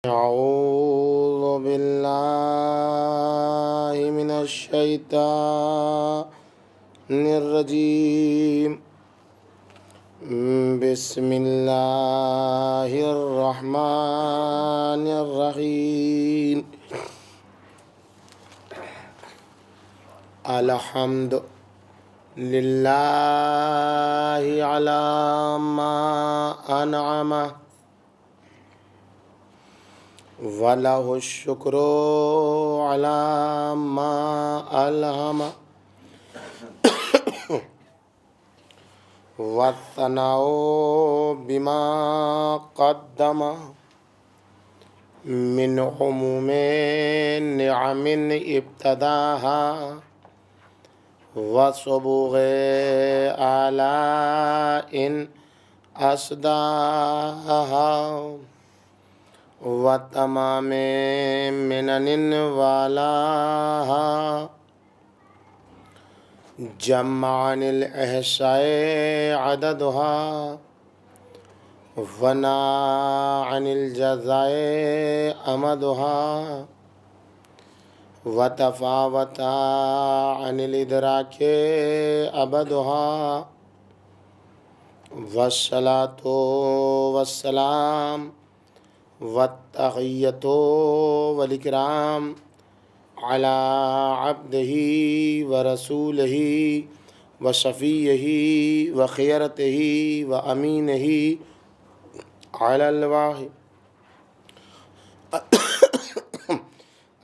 أعوذ بالله من الشيطان الرجيم. بسم الله الرحمن الرحيم. الحمد لله على ما أنعم وله الشكر على ما ألهم والثناء بما قدم من عموم نعم ابتداها وصبوغ آلاء أسداها وتمام منن والاها جمع عن الإحصاء عددها ونا عن الجزاء أمدها وتفاوت عن الإدراك أبدها والصلاة والسلام والتحية والإكرام على عبده ورسوله وشفيه وخيرته وأمينه على الواحد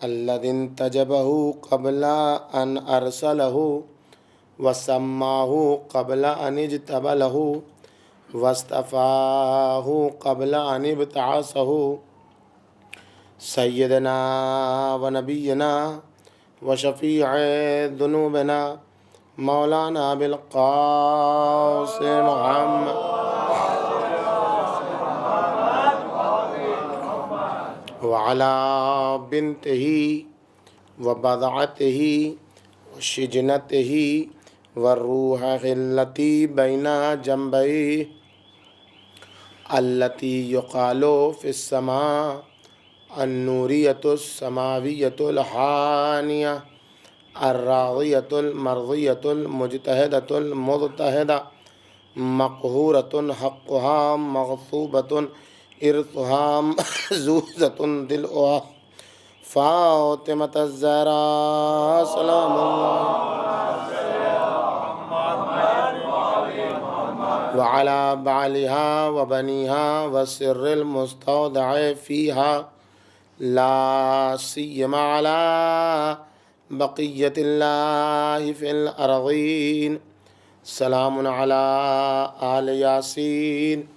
الذي انتجبه قبل أن أرسله وسماه قبل أن اجتبله واصطفاه قبل أن ابتعثه سيدنا ونبينا وشفيع ذنوبنا مولانا بالقاسم محمد وعلى بنته وبضعته وشجنته والروح التي بين جنبيه التي يقال في السماء النورية السماوية الحانية الراضية المرضية المجتهدة المضطهدة مقهورة حقها مغصوبة إرثها محزوزة دلؤها فاطمة الزهراء سلام الله وعلى بعلها وبنيها والسر المستودع فيها لا سيما على بقية الله في الأرضين سلام على آل ياسين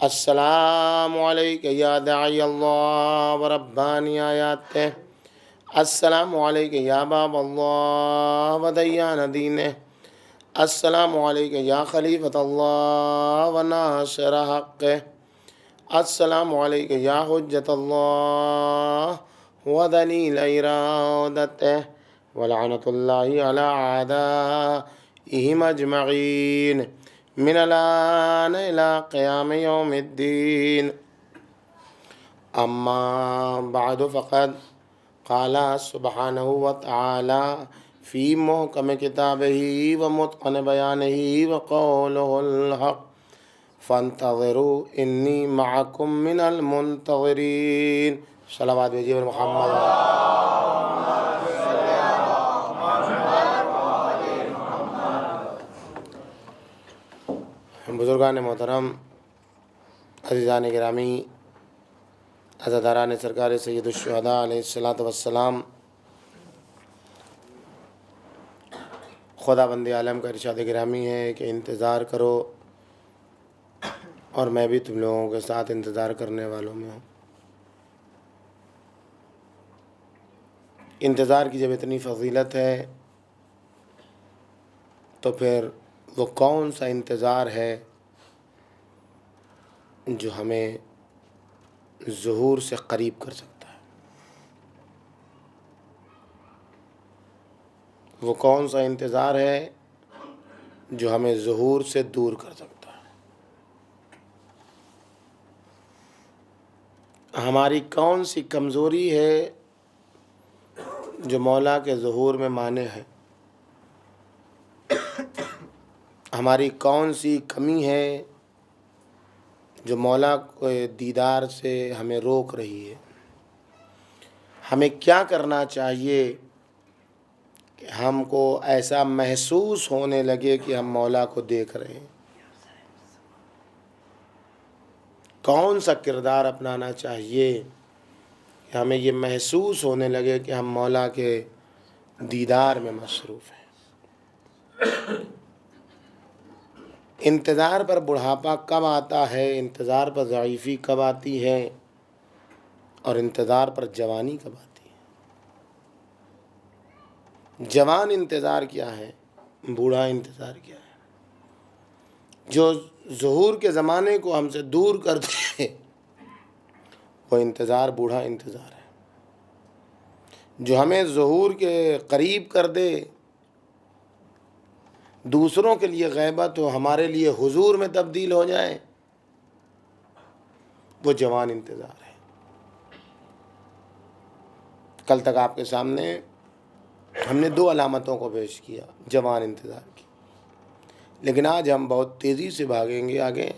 السلام عليك يا داعي الله ورباني آياته السلام عليك يا باب الله وديان دينه السلام عليك يا خليفة الله وناصر حقه السلام عليك يا حجة الله ودليل إرادته ولعنة الله على أعدائهم أجمعين من الآن إلى قيام يوم الدين. أما بعد فقد قال سبحانه وتعالى في محكم كتابه ومتقن بيانه وقوله الحق فانتظروا إني معكم من المنتظرين. صلوات بجیب محمد. بزرگان محترم، عزیزان گرامی، عزاداران سرکار سید الشہداء علیہ الصلاۃ والسلام، خدا بند عالم کا ارشاد گرامی ہے کہ انتظار کرو، اور میں بھی تم لوگوں کے ساتھ انتظار کرنے والوں میں ہوں۔ انتظار کی جب اتنی فضیلت ہے تو پھر وہ کون سا انتظار ہے جو ہمیں ظہور سے قریب کر سکتا ہے؟ وہ کون سا انتظار ہے جو ہمیں ظہور سے دور کر سکتا ہے؟ ہماری کون سی کمزوری ہے جو مولا کے ظہور میں مانع ہے؟ ہماری کون سی کمی ہے جو مولا کے دیدار سے ہمیں روک رہی ہے؟ ہمیں کیا کرنا چاہیے کہ ہم کو ایسا محسوس ہونے لگے کہ ہم مولا کو دیکھ رہے ہیں؟ کون سا کردار اپنانا چاہیے کہ ہمیں یہ محسوس ہونے لگے کہ ہم مولا کے دیدار میں مصروف ہیں؟ انتظار پر بڑھاپا کب آتا ہے، انتظار پر ضعیفی کب آتی ہے، اور انتظار پر جوانی کب آتی ہے؟ جوان انتظار کیا ہے، بوڑھا انتظار کیا ہے؟ جو ظہور کے زمانے کو ہم سے دور کر دے وہ انتظار بوڑھا انتظار ہے۔ جو ہمیں ظہور کے قریب کر دے، دوسروں کے لیے غیبت ہو، ہمارے لیے حضور میں تبدیل ہو جائے، وہ جوان انتظار ہے۔ کل تک آپ کے سامنے ہم نے 2 علامتوں کو پیش کیا جوان انتظار کی، لیکن آج ہم بہت تیزی سے بھاگیں گے آگے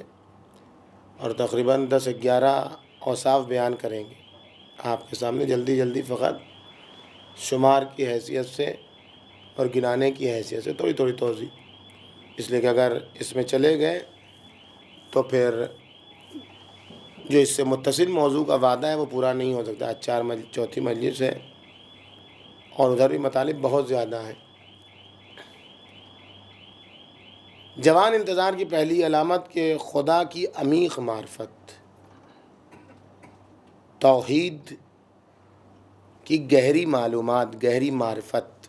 اور تقریباً 10-11 اوصاف بیان کریں گے آپ کے سامنے، جلدی جلدی فقط شمار کی حیثیت سے اور گنانے کی حیثیت سے تھوڑی تھوڑی توضیح، اس لیے کہ اگر اس میں چلے گئے تو پھر جو اس سے متصل موضوع کا وعدہ ہے وہ پورا نہیں ہو سکتا۔ آج چوتھی مجلس ہے اور ادھر بھی مطالب بہت زیادہ ہیں۔ جوان انتظار کی پہلی علامت کہ خدا کی عمیق معرفت، توحید کی گہری معلومات، گہری معرفت۔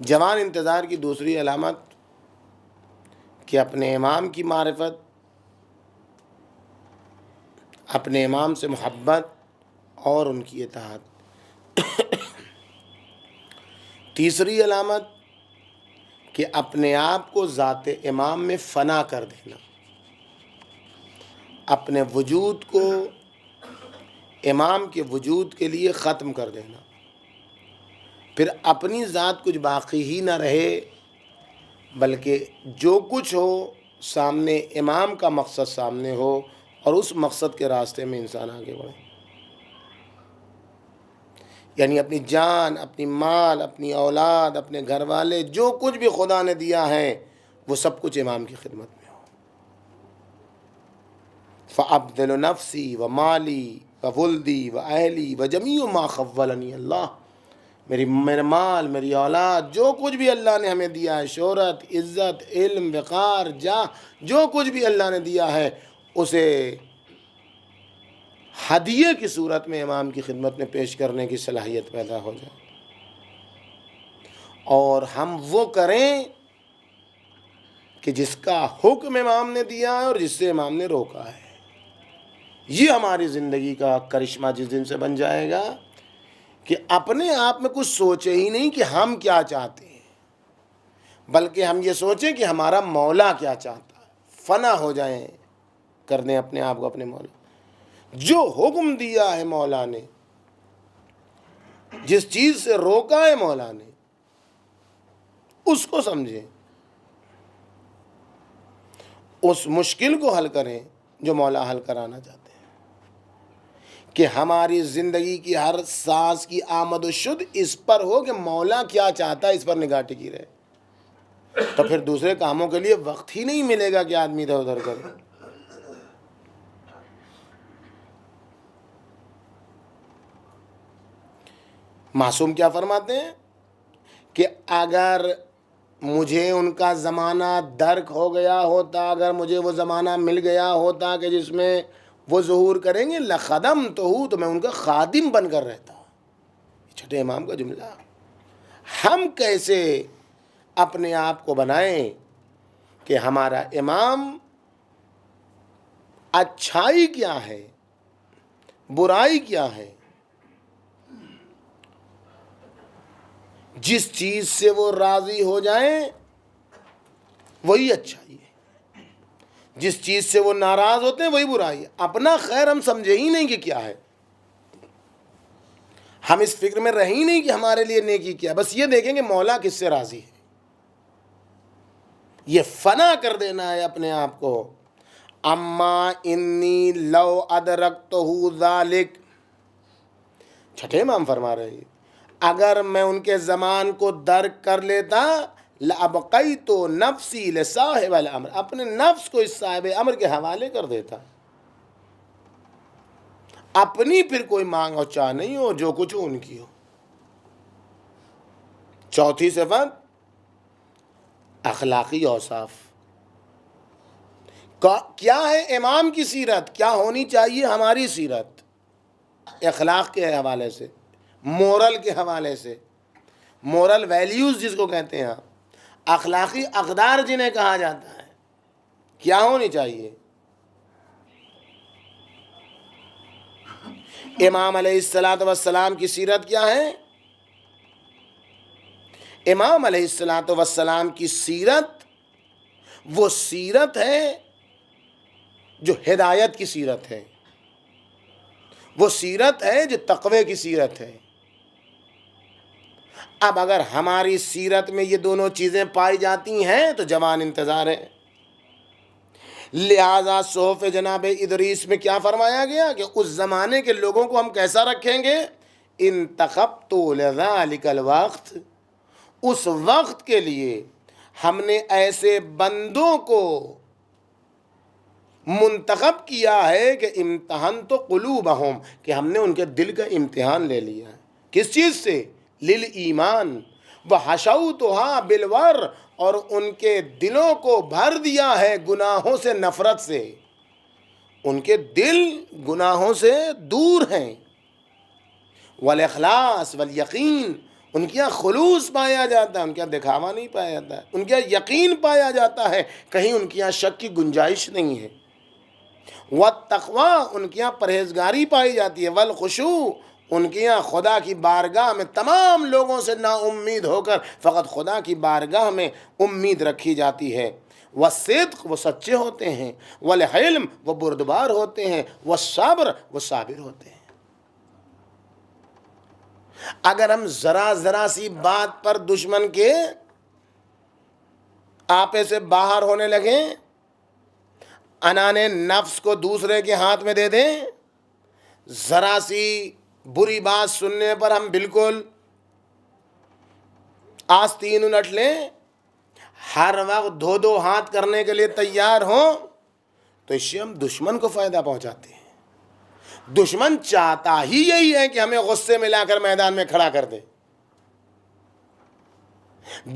جوان انتظار کی دوسری علامت کہ اپنے امام کی معرفت، اپنے امام سے محبت اور ان کی اطاعت۔ تیسری علامت کہ اپنے آپ کو ذات امام میں فنا کر دینا، اپنے وجود کو امام کے وجود کے لیے ختم کر دینا، پھر اپنی ذات کچھ باقی ہی نہ رہے، بلکہ جو کچھ ہو سامنے امام کا مقصد سامنے ہو اور اس مقصد کے راستے میں انسان آگے بڑھے۔ یعنی اپنی جان، اپنی مال، اپنی اولاد، اپنے گھر والے، جو کچھ بھی خدا نے دیا ہے وہ سب کچھ امام کی خدمت میں ہو۔ فَأَبْذِلُ نَفْسِي وَمَالِي وَوَلْدِي وَأَهْلِي وَجَمِيعُ مَا خَوَّلَنِي اللہ، میرا مال، میری اولاد، جو کچھ بھی اللہ نے ہمیں دیا ہے، شہرت، عزت، علم، وقار، جاہ، جو کچھ بھی اللہ نے دیا ہے اسے ہدیے کی صورت میں امام کی خدمت میں پیش کرنے کی صلاحیت پیدا ہو جائے، اور ہم وہ کریں کہ جس کا حکم امام نے دیا ہے اور جس سے امام نے روکا ہے۔ یہ ہماری زندگی کا کرشمہ جس دن سے بن جائے گا کہ اپنے آپ میں کچھ سوچے ہی نہیں کہ ہم کیا چاہتے ہیں، بلکہ ہم یہ سوچیں کہ ہمارا مولا کیا چاہتا ہے، فنا ہو جائیں، کر دیں اپنے آپ کو اپنے مولا۔ جو حکم دیا ہے مولا نے، جس چیز سے روکا ہے مولا نے، اس کو سمجھیں، اس مشکل کو حل کریں جو مولا حل کرانا چاہتے ہیں، کہ ہماری زندگی کی ہر سانس کی آمد و شد اس پر ہو کہ مولا کیا چاہتا ہے، اس پر نگاہ ٹکی رہے، تو پھر دوسرے کاموں کے لیے وقت ہی نہیں ملے گا کہ آدمی ادھر ادھر کرے۔ معصوم کیا فرماتے ہیں کہ اگر مجھے ان کا زمانہ درک ہو گیا ہوتا، اگر مجھے وہ زمانہ مل گیا ہوتا کہ جس میں وہ ظہور کریں گے، لَخَدَمْتُهُ، تو میں ان کا خادم بن کر رہتا۔ چھٹے امام کا جملہ۔ ہم کیسے اپنے آپ کو بنائیں کہ ہمارا امام اچھائی کیا ہے، برائی کیا ہے، جس چیز سے وہ راضی ہو جائیں وہی اچھائی ہے، جس چیز سے وہ ناراض ہوتے ہیں وہی برائی ہے. اپنا خیر ہم سمجھے ہی نہیں کہ کیا ہے, ہم اس فکر میں رہ ہی نہیں کہ ہمارے لیے نیکی کیا, بس یہ دیکھیں کہ مولا کس سے راضی ہے. یہ فنا کر دینا ہے اپنے آپ کو. اما انی لو ادرکتہ ذالک, چھٹے امام فرما رہے ہیں اگر میں ان کے زمان کو درک کر لیتا لابقیت نفسی لصاحب الامر, اپنے نفس کو اس صاحب امر کے حوالے کر دیتا. اپنی پھر کوئی مانگ اور چاہ نہیں ہو, جو کچھ ہو ان کی ہو. چوتھی صفت اخلاقی اوصاف. کیا ہے امام کی سیرت, کیا ہونی چاہیے ہماری سیرت, اخلاق کے حوالے سے, مورل کے حوالے سے, مورل ویلیوز جس کو کہتے ہیں, اخلاقی اقدار جنہیں کہا جاتا ہے, کیا ہونی چاہیے. امام علیہ الصلوۃ والسلام کی سیرت کیا ہے؟ امام علیہ الصلوۃ والسلام کی سیرت وہ سیرت ہے جو ہدایت کی سیرت ہے, وہ سیرت ہے جو تقوی کی سیرت ہے. اب اگر ہماری سیرت میں یہ دونوں چیزیں پائی جاتی ہیں تو جوان انتظار ہے. لہذا صحف جناب ادریس میں کیا فرمایا گیا کہ اس زمانے کے لوگوں کو ہم کیسا رکھیں گے؟ انتخبت لذلک الوقت, اس وقت کے لیے ہم نے ایسے بندوں کو منتخب کیا ہے کہ امتحنت قلوبہم, کہ ہم نے ان کے دل کا امتحان لے لیا ہے. کس چیز سے؟ للایمان وحشوتھا بالور, اور ان کے دلوں کو بھر دیا ہے گناہوں سے نفرت سے. ان کے دل گناہوں سے دور ہیں. والاخلاص والیقین, ان کے یہاں خلوص پایا جاتا ہے, ان کے یہاں دکھاوا نہیں پایا جاتا ہے, ان کے یہاں یقین پایا جاتا ہے, کہیں ان کے یہاں شک کی گنجائش نہیں ہے. والتقوی, ان کے یہاں پرہیزگاری پائی جاتی ہے. والخشوع, ان کے یہاں خدا کی بارگاہ میں تمام لوگوں سے نا امید ہو کر فقط خدا کی بارگاہ میں امید رکھی جاتی ہے. والصدق, وہ سچے ہوتے ہیں. والحلم, وہ بردبار ہوتے ہیں. والصبر, وہ صابر ہوتے ہیں. اگر ہم ذرا سی بات پر دشمن کے آپے سے باہر ہونے لگیں, انان نفس کو دوسرے کے ہاتھ میں دے دیں, ذرا سی بری بات سننے پر ہم بالکل آستین الٹ لیں, ہر وقت دو ہاتھ کرنے کے لیے تیار ہوں, تو اس سے ہم دشمن کو فائدہ پہنچاتے ہیں. دشمن چاہتا ہی یہی ہے کہ ہمیں غصے میں لا کر میدان میں کھڑا کر دے.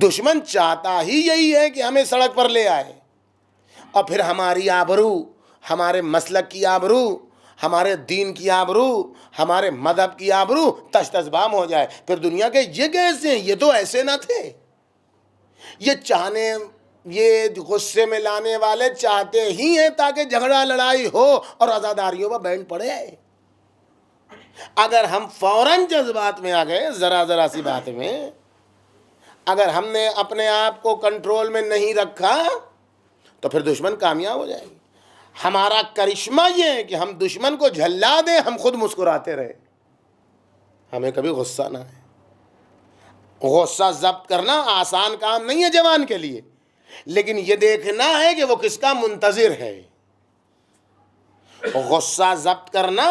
دشمن چاہتا ہی یہی ہے کہ ہمیں سڑک پر لے آئے, اور پھر ہماری آبرو, ہمارے مسلک کی آبرو, ہمارے دین کی آبرو, ہمارے مذہب کی آبرو تش تش بام ہو جائے. پھر دنیا کے یہ کیسے ہیں, یہ تو ایسے نہ تھے. یہ غصے میں لانے والے چاہتے ہی ہیں تاکہ جھگڑا لڑائی ہو اور عزاداریوں پر بینڈ پڑے. اگر ہم فوراً جذبات میں آ گئے, ذرا سی بات میں اگر ہم نے اپنے آپ کو کنٹرول میں نہیں رکھا تو پھر دشمن کامیاب ہو جائے گی. ہمارا کرشمہ یہ ہے کہ ہم دشمن کو جھلا دیں, ہم خود مسکراتے رہے, ہمیں کبھی غصہ نہ ہے. غصہ ضبط کرنا آسان کام نہیں ہے جوان کے لیے, لیکن یہ دیکھنا ہے کہ وہ کس کا منتظر ہے. غصہ ضبط کرنا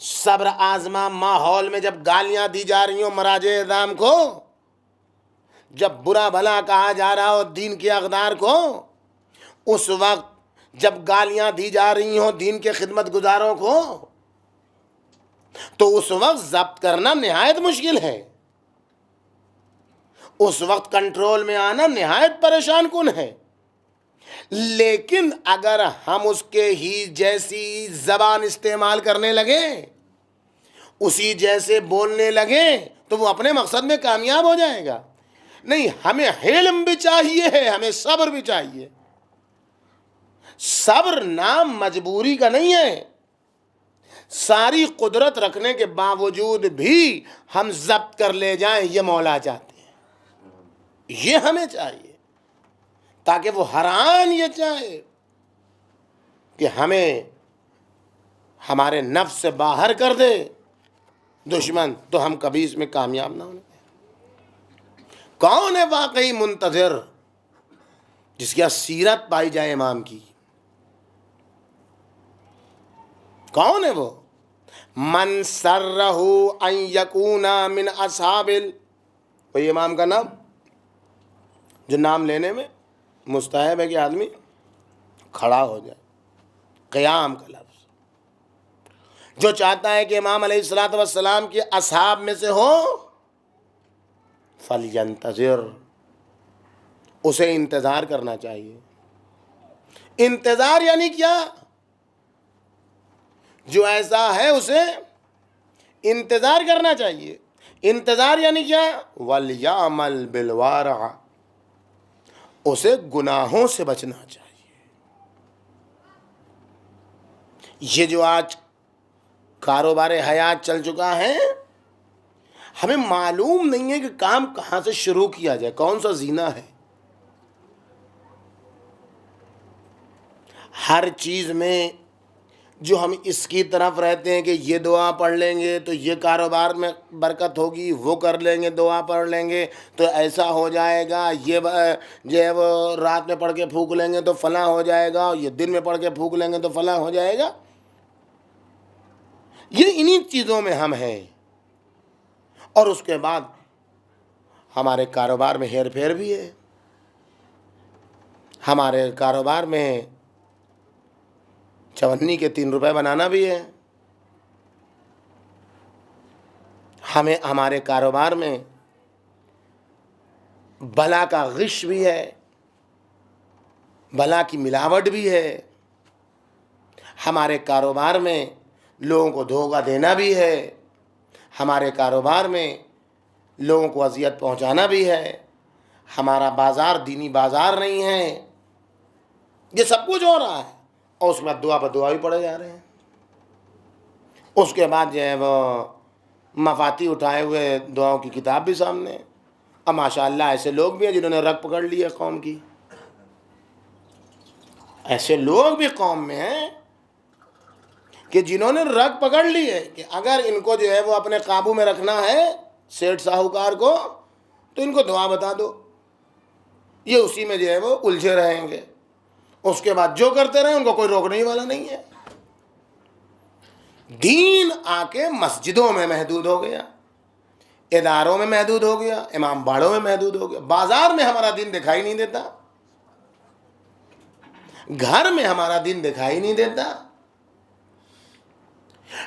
صبر آزما ماحول میں جب گالیاں دی جا رہی ہوں مراجع اعظام کو, جب برا بھلا کہا جا رہا ہو دین کے اقدار کو, اس وقت جب گالیاں دی جا رہی ہوں دین کے خدمت گزاروں کو, تو اس وقت ضبط کرنا نہایت مشکل ہے. اس وقت کنٹرول میں آنا نہایت پریشان کن ہے. لیکن اگر ہم اس کے ہی جیسی زبان استعمال کرنے لگیں, اسی جیسے بولنے لگیں, تو وہ اپنے مقصد میں کامیاب ہو جائے گا. نہیں, ہمیں حلم بھی چاہیے, ہمیں صبر بھی چاہیے. صبر نام مجبوری کا نہیں ہے. ساری قدرت رکھنے کے باوجود بھی ہم ضبط کر لے جائیں, یہ مولا چاہتے ہیں. یہ ہمیں چاہیے تاکہ وہ حران یہ چاہے کہ ہمیں ہمارے نفس سے باہر کر دے دشمن، تو ہم کبھی اس میں کامیاب نہ ہونے دیں۔ کون ہے واقعی منتظر جس کی سیرت پائی جائے امام کی؟ کون ہے وہ؟ من سرہ ان یکون من اصحاب وہی امام کا نام جو نام لینے میں مستحب ہے کہ آدمی کھڑا ہو جائے، قیام کا لفظ، جو چاہتا ہے کہ امام علیہ الصلوۃ والسلام کے اصحاب میں سے ہو فَلْيَنْتَظِرْ، اسے انتظار کرنا چاہیے۔ انتظار یعنی کیا؟ جو ایسا ہے اسے انتظار کرنا چاہیے۔ انتظار یعنی کیا؟ وَلْيَعْمَلْ بِالْوَارَعَ، اسے گناہوں سے بچنا چاہیے۔ یہ جو آج کاروبار حیات چل چکا ہے، ہمیں معلوم نہیں ہے کہ کام کہاں سے شروع کیا جائے، کون سا زینہ ہے۔ ہر چیز میں جو ہم اس کی طرف رہتے ہیں کہ یہ دعا پڑھ لیں گے تو یہ کاروبار میں برکت ہوگی، وہ کر لیں گے، دعا پڑھ لیں گے تو ایسا ہو جائے گا، یہ جو ہے وہ رات میں پڑھ کے پھونک لیں گے تو فلاں ہو جائے گا، یہ دن میں پڑھ کے پھونک لیں گے تو فلاں ہو جائے گا، یہ انہی چیزوں میں ہم ہیں۔ اور اس کے بعد ہمارے کاروبار میں ہیر پھیر بھی ہے، ہمارے کاروبار میں چونی کے 3 روپے بنانا بھی ہے، ہمارے کاروبار میں بلا کا غش بھی ہے، بلا کی ملاوٹ بھی ہے، ہمارے کاروبار میں لوگوں کو دھوکہ دینا بھی ہے، ہمارے کاروبار میں لوگوں کو اذیت پہنچانا بھی ہے، ہمارا بازار دینی بازار نہیں ہے، یہ سب کچھ ہو رہا ہے، اور اس میں دعا بدعا بھی پڑے جا رہے ہیں۔ اس کے بعد جو ہے وہ مفاتی اٹھائے ہوئے دعاؤں کی کتاب بھی سامنے ہے۔ اب ماشاءاللہ ایسے لوگ بھی ہیں جنہوں نے رگ پکڑ لی ہے قوم کی، ایسے لوگ بھی قوم میں ہیں کہ جنہوں نے رگ پکڑ لی ہے کہ اگر ان کو جو ہے وہ اپنے قابو میں رکھنا ہے سیٹھ ساہوکار کو تو ان کو دعا بتا دو، یہ اسی میں جو ہے وہ الجھے رہیں گے، اس کے بعد جو کرتے رہیں ان کو کوئی روکنے والا نہیں ہے۔ دین آ کے مسجدوں میں محدود ہو گیا، اداروں میں محدود ہو گیا، امام باڑوں میں محدود ہو گیا، بازار میں ہمارا دین دکھائی نہیں دیتا، گھر میں ہمارا دین دکھائی نہیں دیتا،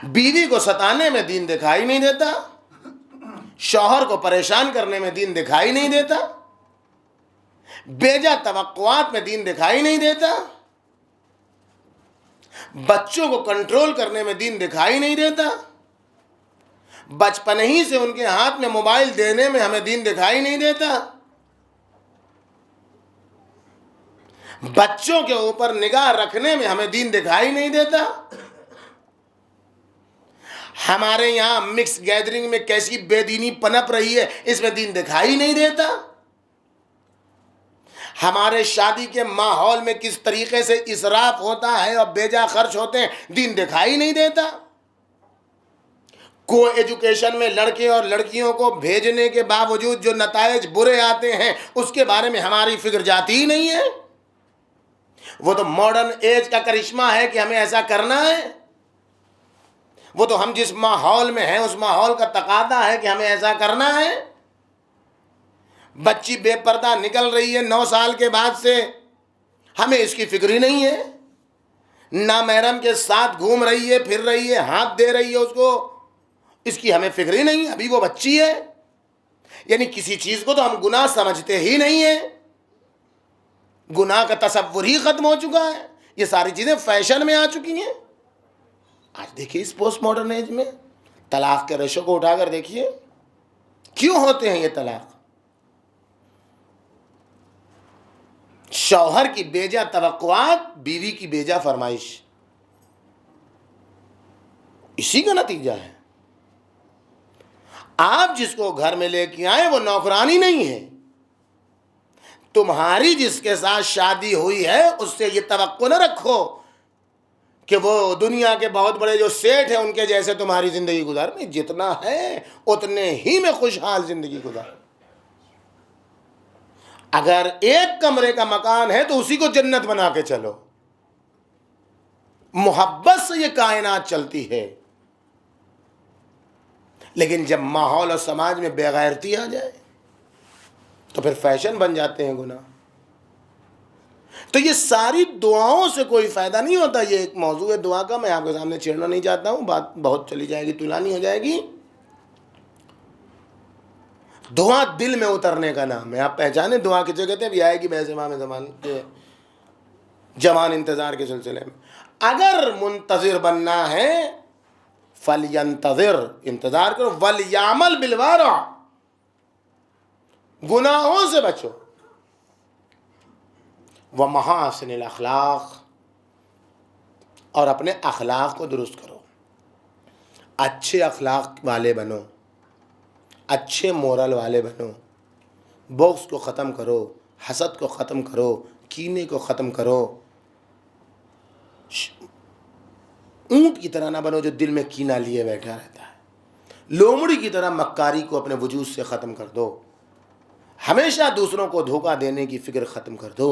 بیوی کو ستانے میں دین دکھائی نہیں دیتا، شوہر کو پریشان کرنے میں دین دکھائی نہیں دیتا، بیجا توقعات میں دین دکھائی نہیں دیتا، بچوں کو کنٹرول کرنے میں دین دکھائی نہیں دیتا، بچپن ہی سے ان کے ہاتھ میں موبائل دینے میں ہمیں دین دکھائی نہیں دیتا، بچوں کے اوپر نگاہ رکھنے میں ہمیں دین دکھائی نہیں دیتا، ہمارے یہاں مکس گیدرنگ میں کیسی بے دینی پنپ رہی ہے اس میں دین دکھائی نہیں دیتا، ہمارے شادی کے ماحول میں کس طریقے سے اسراف ہوتا ہے اور بیجا خرچ ہوتے ہیں دین دکھائی نہیں دیتا، کو ایجوکیشن میں لڑکے اور لڑکیوں کو بھیجنے کے باوجود جو نتائج برے آتے ہیں اس کے بارے میں ہماری فکر جاتی ہی نہیں ہے۔ وہ تو ماڈرن ایج کا کرشمہ ہے کہ ہمیں ایسا کرنا ہے، وہ تو ہم جس ماحول میں ہیں اس ماحول کا تقاضا ہے کہ ہمیں ایسا کرنا ہے۔ بچی بے پردہ نکل رہی ہے 9 سال کے بعد سے، ہمیں اس کی فکر ہی نہیں ہے، نامحرم کے ساتھ گھوم رہی ہے، پھر رہی ہے، ہاتھ دے رہی ہے اس کو، اس کی ہمیں فکر ہی نہیں، ابھی وہ بچی ہے۔ یعنی کسی چیز کو تو ہم گناہ سمجھتے ہی نہیں ہیں، گناہ کا تصور ہی ختم ہو چکا ہے، یہ ساری چیزیں فیشن میں آ چکی ہیں۔ آج دیکھیے اس پوسٹ ماڈرن ایج میں طلاق کے ریشو کو اٹھا کر دیکھیے، کیوں ہوتے ہیں یہ طلاق؟ شوہر کی بیجا توقعات، بیوی کی بیجا فرمائش، اسی کا نتیجہ ہے۔ آپ جس کو گھر میں لے کے آئے وہ نوکرانی نہیں ہے، تمہاری جس کے ساتھ شادی ہوئی ہے اس سے یہ توقع نہ رکھو کہ وہ دنیا کے بہت بڑے جو سیٹھ ہیں ان کے جیسے تمہاری زندگی گزار، میں جتنا ہے اتنے ہی میں خوشحال زندگی گزار۔ اگر ایک کمرے کا مکان ہے تو اسی کو جنت بنا کے چلو۔ محبت سے یہ کائنات چلتی ہے، لیکن جب ماحول اور سماج میں بے غیرتی آ جائے تو پھر فیشن بن جاتے ہیں گناہ۔ تو یہ ساری دعاؤں سے کوئی فائدہ نہیں ہوتا۔ یہ ایک موضوع ہے دعا کا، میں آپ کے سامنے چھیڑنا نہیں چاہتا ہوں، بات بہت چلی جائے گی، طولانی ہو جائے گی۔ دعا دل میں اترنے کا نام ہے۔ آپ پہچانے دعا کسے کہتے ہیں؟ ابھی آئے گی بحث امام زمان کے جوان انتظار کے سلسلے میں۔ اگر منتظر بننا ہے فَلْيَنْتَظِرْ، انتظار کرو، وَلْيَعْمَلْ بِالْوَارِعِ، گناہوں سے بچو، وَمَحَاسِنِ الْأَخْلَاقِ، اور اپنے اخلاق کو درست کرو، اچھے اخلاق والے بنو، اچھے مورل والے بنو، بغض کو ختم کرو، حسد کو ختم کرو، کینے کو ختم کرو۔ اونٹ کی طرح نہ بنو جو دل میں کینہ لیے بیٹھا رہتا ہے۔ لومڑی کی طرح مکاری کو اپنے وجود سے ختم کر دو۔ ہمیشہ دوسروں کو دھوکہ دینے کی فکر ختم کر دو۔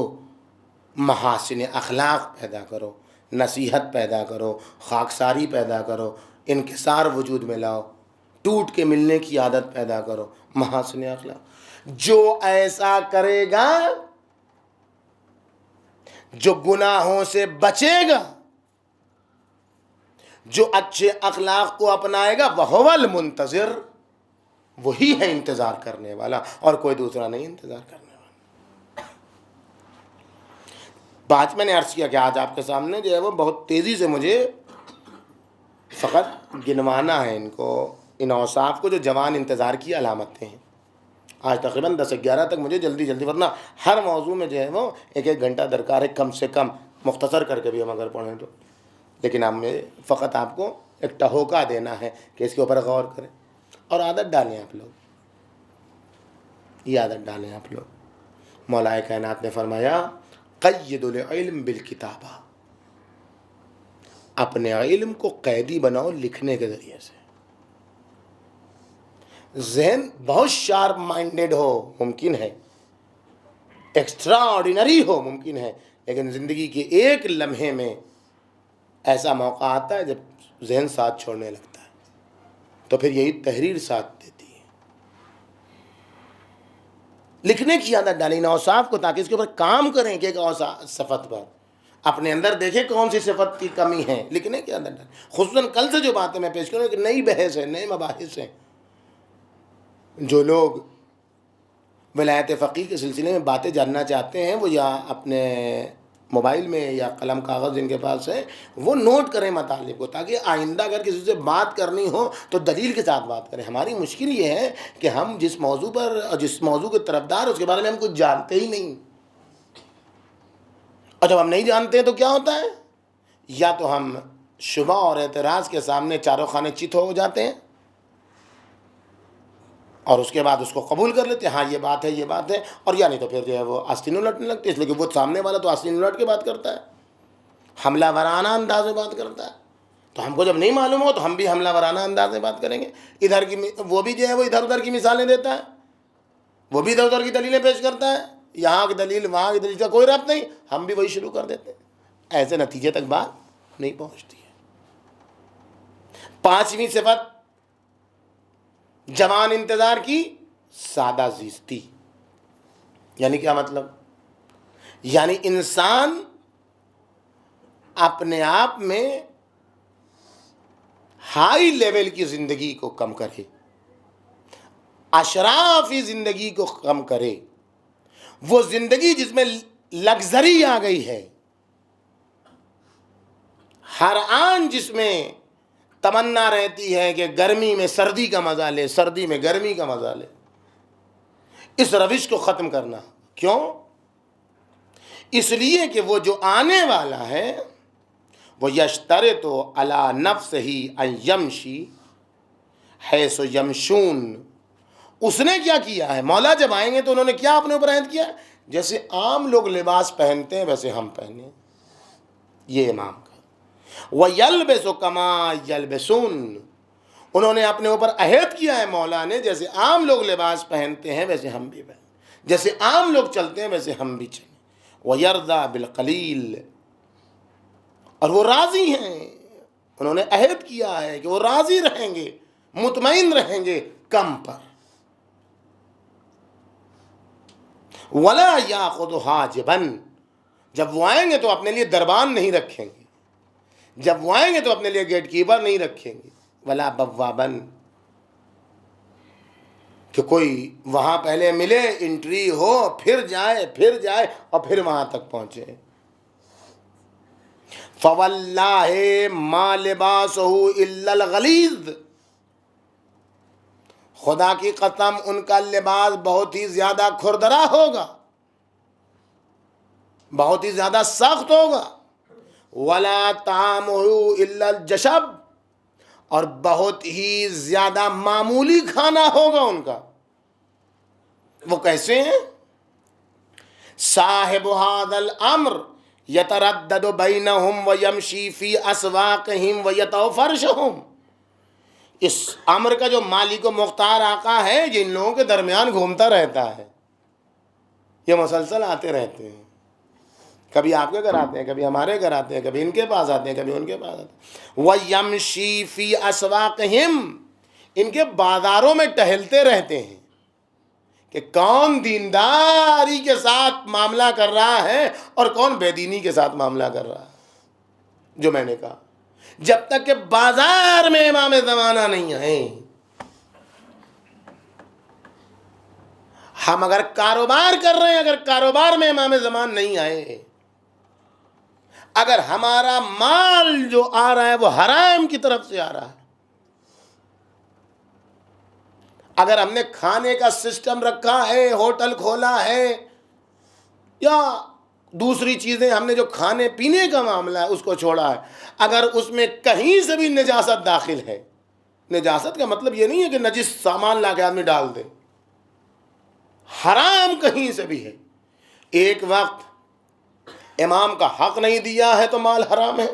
محاسن اخلاق پیدا کرو، نصیحت پیدا کرو، خاکساری پیدا کرو، انکسار وجود میں لاؤ، ٹوٹ کے ملنے کی عادت پیدا کرو، محاسن اخلاق۔ جو ایسا کرے گا، جو گناہوں سے بچے گا، جو اچھے اخلاق کو اپنائے گا، وَهُوَ الْمُنْتَظِرُ، وہی ہے انتظار کرنے والا، اور کوئی دوسرا نہیں انتظار کرنے والا۔ بات میں نے عرض کیا کہ آج آپ کے سامنے جو ہے وہ بہت تیزی سے مجھے فقط گنوانا ہے ان اوصاف کو جو جوان انتظار کی علامتیں ہیں۔ آج تقریباً 10-11 تک مجھے جلدی ورنہ ہر موضوع میں جو ہے وہ ایک گھنٹہ درکار ہے کم سے کم، مختصر کر کے بھی ہم اگر پڑھیں تو، لیکن ہم نے فقط آپ کو ایک ٹہوکا دینا ہے کہ اس کے اوپر غور کریں اور عادت ڈالیں۔ آپ لوگ یہ عادت ڈالیں آپ لوگ۔ مولا کائنات نے فرمایا قید العلم بالکتابہ، اپنے علم کو قیدی بناؤ لکھنے کے ذریعے سے۔ ذہن بہت شارپ مائنڈیڈ ہو ممکن ہے، ایکسٹرا آرڈینری ہو ممکن ہے، لیکن زندگی کے ایک لمحے میں ایسا موقع آتا ہے جب ذہن ساتھ چھوڑنے لگتا ہے، تو پھر یہی تحریر ساتھ دیتی ہے۔ لکھنے کی عادت ڈالیں ان اوصاف کو، تاکہ اس کے اوپر کام کریں کہ ایک صفت پر اپنے اندر دیکھیں کون سی صفت کی کمی ہے، لکھنے کی عادت ڈالیں۔ خصوصاً کل سے جو باتیں میں پیش کروں ایک نئی بحث ہے، نئے مباحث ہیں۔ جو لوگ ولایت فقیہ کے سلسلے میں باتیں جاننا چاہتے ہیں، وہ یا اپنے موبائل میں یا قلم کاغذ جن کے پاس ہے وہ نوٹ کریں مطالب کو، تاکہ آئندہ اگر کسی سے بات کرنی ہو تو دلیل کے ساتھ بات کریں۔ ہماری مشکل یہ ہے کہ ہم جس موضوع پر اور جس موضوع کے طرفدار اس کے بارے میں ہم کچھ جانتے ہی نہیں، اور جب ہم نہیں جانتے ہیں تو کیا ہوتا ہے؟ یا تو ہم شبہ اور اعتراض کے سامنے چاروں خانے چت ہو جاتے ہیں، اور اس کے بعد اس کو قبول کر لیتے ہیں، ہاں یہ بات ہے یہ بات ہے، اور یا نہیں تو پھر جو ہے وہ آستین الٹنے لگتے ہیں، اس لیے کہ وہ سامنے والا تو آستین الٹ کے بات کرتا ہے، حملہ ورانہ انداز میں بات کرتا ہے، تو ہم کو جب نہیں معلوم ہو تو ہم بھی حملہ ورانہ انداز میں بات کریں گے۔ ادھر کی وہ بھی جو ہے وہ ادھر ادھر کی مثالیں دیتا ہے، وہ بھی ادھر ادھر کی دلیلیں پیش کرتا ہے، یہاں کی دلیل وہاں کی دلیل کا کوئی ربط نہیں، ہم بھی وہی شروع کر دیتے ہیں۔ ایسے نتیجے تک بات نہیں پہنچتی ہے۔ پانچویں صفت جوان انتظار کی، سادہ زیستی۔ یعنی کیا مطلب؟ یعنی انسان اپنے آپ میں ہائی لیول کی زندگی کو کم کرے، اشرافی زندگی کو کم کرے، وہ زندگی جس میں لگژری آ گئی ہے، ہر آن جس میں تمنا رہتی ہے کہ گرمی میں سردی کا مزہ لے، سردی میں گرمی کا مزہ لے، اس روش کو ختم کرنا۔ کیوں؟ اس لیے کہ وہ جو آنے والا ہے وہ یشترط علی نفسہ ان یمشی حیث یمشون۔ اس نے کیا کیا ہے؟ مولا جب آئیں گے تو انہوں نے کیا اپنے اوپر عہد کیا؟ جیسے عام لوگ لباس پہنتے ہیں ویسے ہم پہنے، یہ امام کا وَيَلْبِسُ كَمَا يَلْبِسُونَ، انہوں نے اپنے اوپر عہد کیا ہے مولا نے، جیسے عام لوگ لباس پہنتے ہیں ویسے ہم بھی پہنیں، جیسے عام لوگ چلتے ہیں ویسے ہم بھی چلیں۔ وَيَرْضَى بِالْقَلِيلِ، اور وہ راضی ہیں، انہوں نے عہد کیا ہے کہ وہ راضی رہیں گے، مطمئن رہیں گے کم پر۔ وَلَا يَأْخُذُ حَاجِبًا، جب وہ آئیں گے تو اپنے لیے دربان نہیں رکھیں گے، جب وہ آئیں گے تو اپنے لیے گیٹ کیپر نہیں رکھیں گے۔ وَلَا بَوَّابًا، کہ کوئی وہاں پہلے ملے، انٹری ہو، پھر جائے اور پھر وہاں تک پہنچے۔ فَوَاللَّهِ مَا لِبَاسُهُ إِلَّا الْغَلِيظُ، خدا کی قسم ان کا لباس بہت ہی زیادہ کھردرا ہوگا، بہت ہی زیادہ سخت ہوگا۔ وَلَا طَعَامُهُ إِلَّا الْجَشَبُ، اور بہت ہی زیادہ معمولی کھانا ہوگا ان کا۔ وہ کیسے ہیں؟ صاحب هذا الامر یتردد بینہم ویمشی فی اسواقہم ویطؤ فرشہم، اس امر کا جو مالک و مختار آقا ہے یہ ان لوگوں کے درمیان گھومتا رہتا ہے، یہ مسلسل آتے رہتے ہیں، کبھی آپ کے گھر آتے ہیں، کبھی ہمارے گھر آتے ہیں، کبھی ان کے پاس آتے ہیں، کبھی ان کے پاس آتے ہیں۔ وَيَمْشِي فِي أَسْوَاقِهِمْ، ان کے بازاروں میں ٹہلتے رہتے ہیں کہ کون دینداری کے ساتھ معاملہ کر رہا ہے اور کون بے دینی کے ساتھ معاملہ کر رہا ہے۔ جو میں نے کہا جب تک کہ بازار میں امام زمانہ نہیں آئے، ہم اگر کاروبار کر رہے ہیں، اگر کاروبار میں امام زمان نہیں آئے، اگر ہمارا مال جو آ رہا ہے وہ حرام کی طرف سے آ رہا ہے، اگر ہم نے کھانے کا سسٹم رکھا ہے، ہوٹل کھولا ہے، یا دوسری چیزیں ہم نے جو کھانے پینے کا معاملہ ہے اس کو چھوڑا ہے، اگر اس میں کہیں سے بھی نجاست داخل ہے، نجاست کا مطلب یہ نہیں ہے کہ نجس سامان لا کے آدمی ڈال دے، حرام کہیں سے بھی ہے، ایک وقت امام کا حق نہیں دیا ہے تو مال حرام ہے،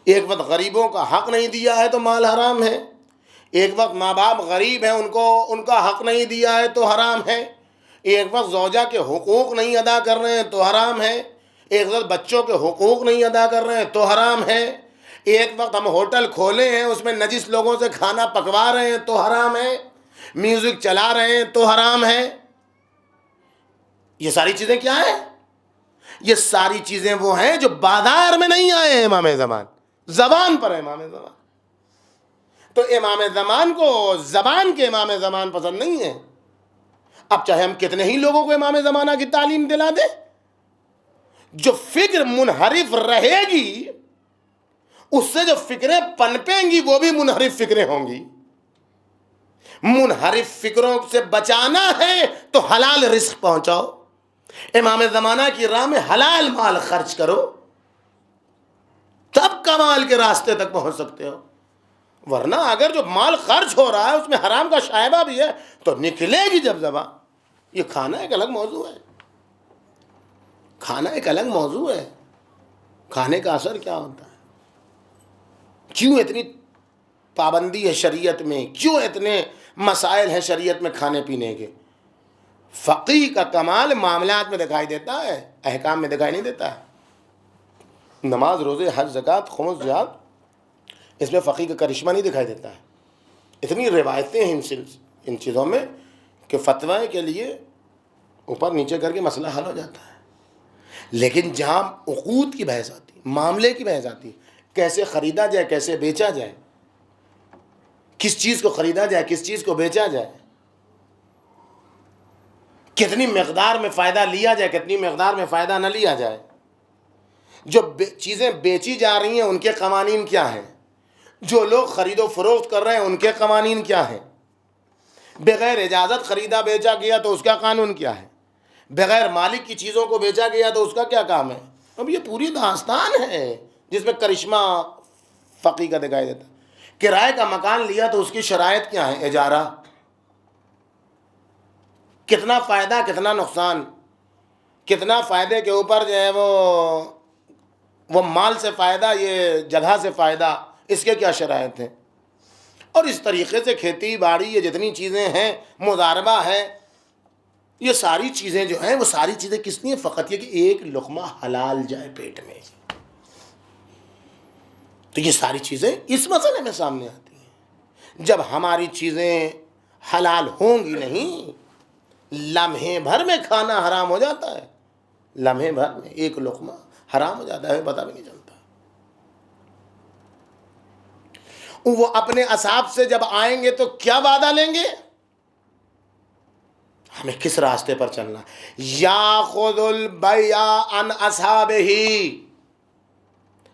ایک وقت غریبوں کا حق نہیں دیا ہے تو مال حرام ہے، ایک وقت ماں باپ غریب ہیں ان کا حق نہیں دیا ہے تو حرام ہے، ایک وقت زوجہ کے حقوق نہیں ادا کر رہے ہیں تو حرام ہے، ایک وقت بچوں کے حقوق نہیں ادا کر رہے ہیں تو حرام ہے، ایک وقت ہم ہوٹل کھولے ہیں اس میں نجس لوگوں سے کھانا پکوا رہے ہیں تو حرام ہے، میوزک چلا رہے ہیں تو حرام ہے۔ یہ ساری چیزیں کیا ہیں؟ یہ ساری چیزیں وہ ہیں جو بازار میں نہیں آئے ہیں امام زمان، زبان پر ہے امام زمان۔ تو امام زمان کو زبان کے امام زمان پسند نہیں ہے، اب چاہے ہم کتنے ہی لوگوں کو امام زمانہ کی تعلیم دلا دیں، جو فکر منحرف رہے گی اس سے جو فکریں پنپیں گی وہ بھی منحرف فکریں ہوں گی۔ منحرف فکروں سے بچانا ہے تو حلال رزق پہنچاؤ، امام زمانہ کی راہ میں حلال مال خرچ کرو، تب کمال کے راستے تک پہنچ سکتے ہو، ورنہ اگر جو مال خرچ ہو رہا ہے اس میں حرام کا شائبہ بھی ہے تو نکلے گی جب زبان۔ یہ کھانا ایک الگ موضوع ہے، کھانا ایک الگ موضوع ہے، کھانے کا اثر کیا ہوتا ہے، کیوں اتنی پابندی ہے شریعت میں، کیوں اتنے مسائل ہیں شریعت میں کھانے پینے کے۔ فقیہ کا کمال معاملات میں دکھائی دیتا ہے، احکام میں دکھائی نہیں دیتا ہے۔ نماز، روزے، حج، زکوٰۃ، خمس، جہاد، اس میں فقیہ کا کرشمہ نہیں دکھائی دیتا ہے۔ اتنی روایتیں ہیں ان چیزوں میں کہ فتوی کے لیے اوپر نیچے کر کے مسئلہ حل ہو جاتا ہے، لیکن جہاں عقود کی بحث آتی، معاملے کی بحث آتی، کیسے خریدا جائے، کیسے بیچا جائے، کس چیز کو خریدا جائے، کس چیز کو بیچا جائے، کتنی مقدار میں فائدہ لیا جائے، کتنی مقدار میں فائدہ نہ لیا جائے، جو چیزیں بیچی جا رہی ہیں ان کے قوانین کیا ہیں، جو لوگ خرید و فروخت کر رہے ہیں ان کے قوانین کیا ہیں، بغیر اجازت خریدا بیچا گیا تو اس کا قانون کیا ہے، بغیر مالک کی چیزوں کو بیچا گیا تو اس کا کیا کام ہے۔ اب یہ پوری داستان ہے جس میں کرشمہ فقیہ کا دکھائی دیتا ہے۔ کرائے کا مکان لیا تو اس کی شرائط کیا ہے، اجارہ، کتنا فائدہ کتنا نقصان، کتنا فائدے کے اوپر جو ہے وہ وہ مال سے فائدہ، یہ جگہ سے فائدہ، اس کے کیا شرائط ہیں؟ اور اس طریقے سے کھیتی باڑی، یہ جتنی چیزیں ہیں، مضاربہ ہے، یہ ساری چیزیں جو ہیں وہ ساری چیزیں کس لیے؟ فقط یہ کہ ایک لقمہ حلال جائے پیٹ میں. تو یہ ساری چیزیں اس مسئلے میں سامنے آتی ہیں. جب ہماری چیزیں حلال ہوں گی نہیں، لمحے بھر میں کھانا حرام ہو جاتا ہے، لمحے بھر میں ایک لقمہ حرام ہو جاتا ہے، پتہ بھی نہیں چلتا. وہ اپنے اصحاب سے جب آئیں گے تو کیا وعدہ لیں گے؟ ہمیں کس راستے پر چلنا؟ یاخذ البیع عن اصحابہ،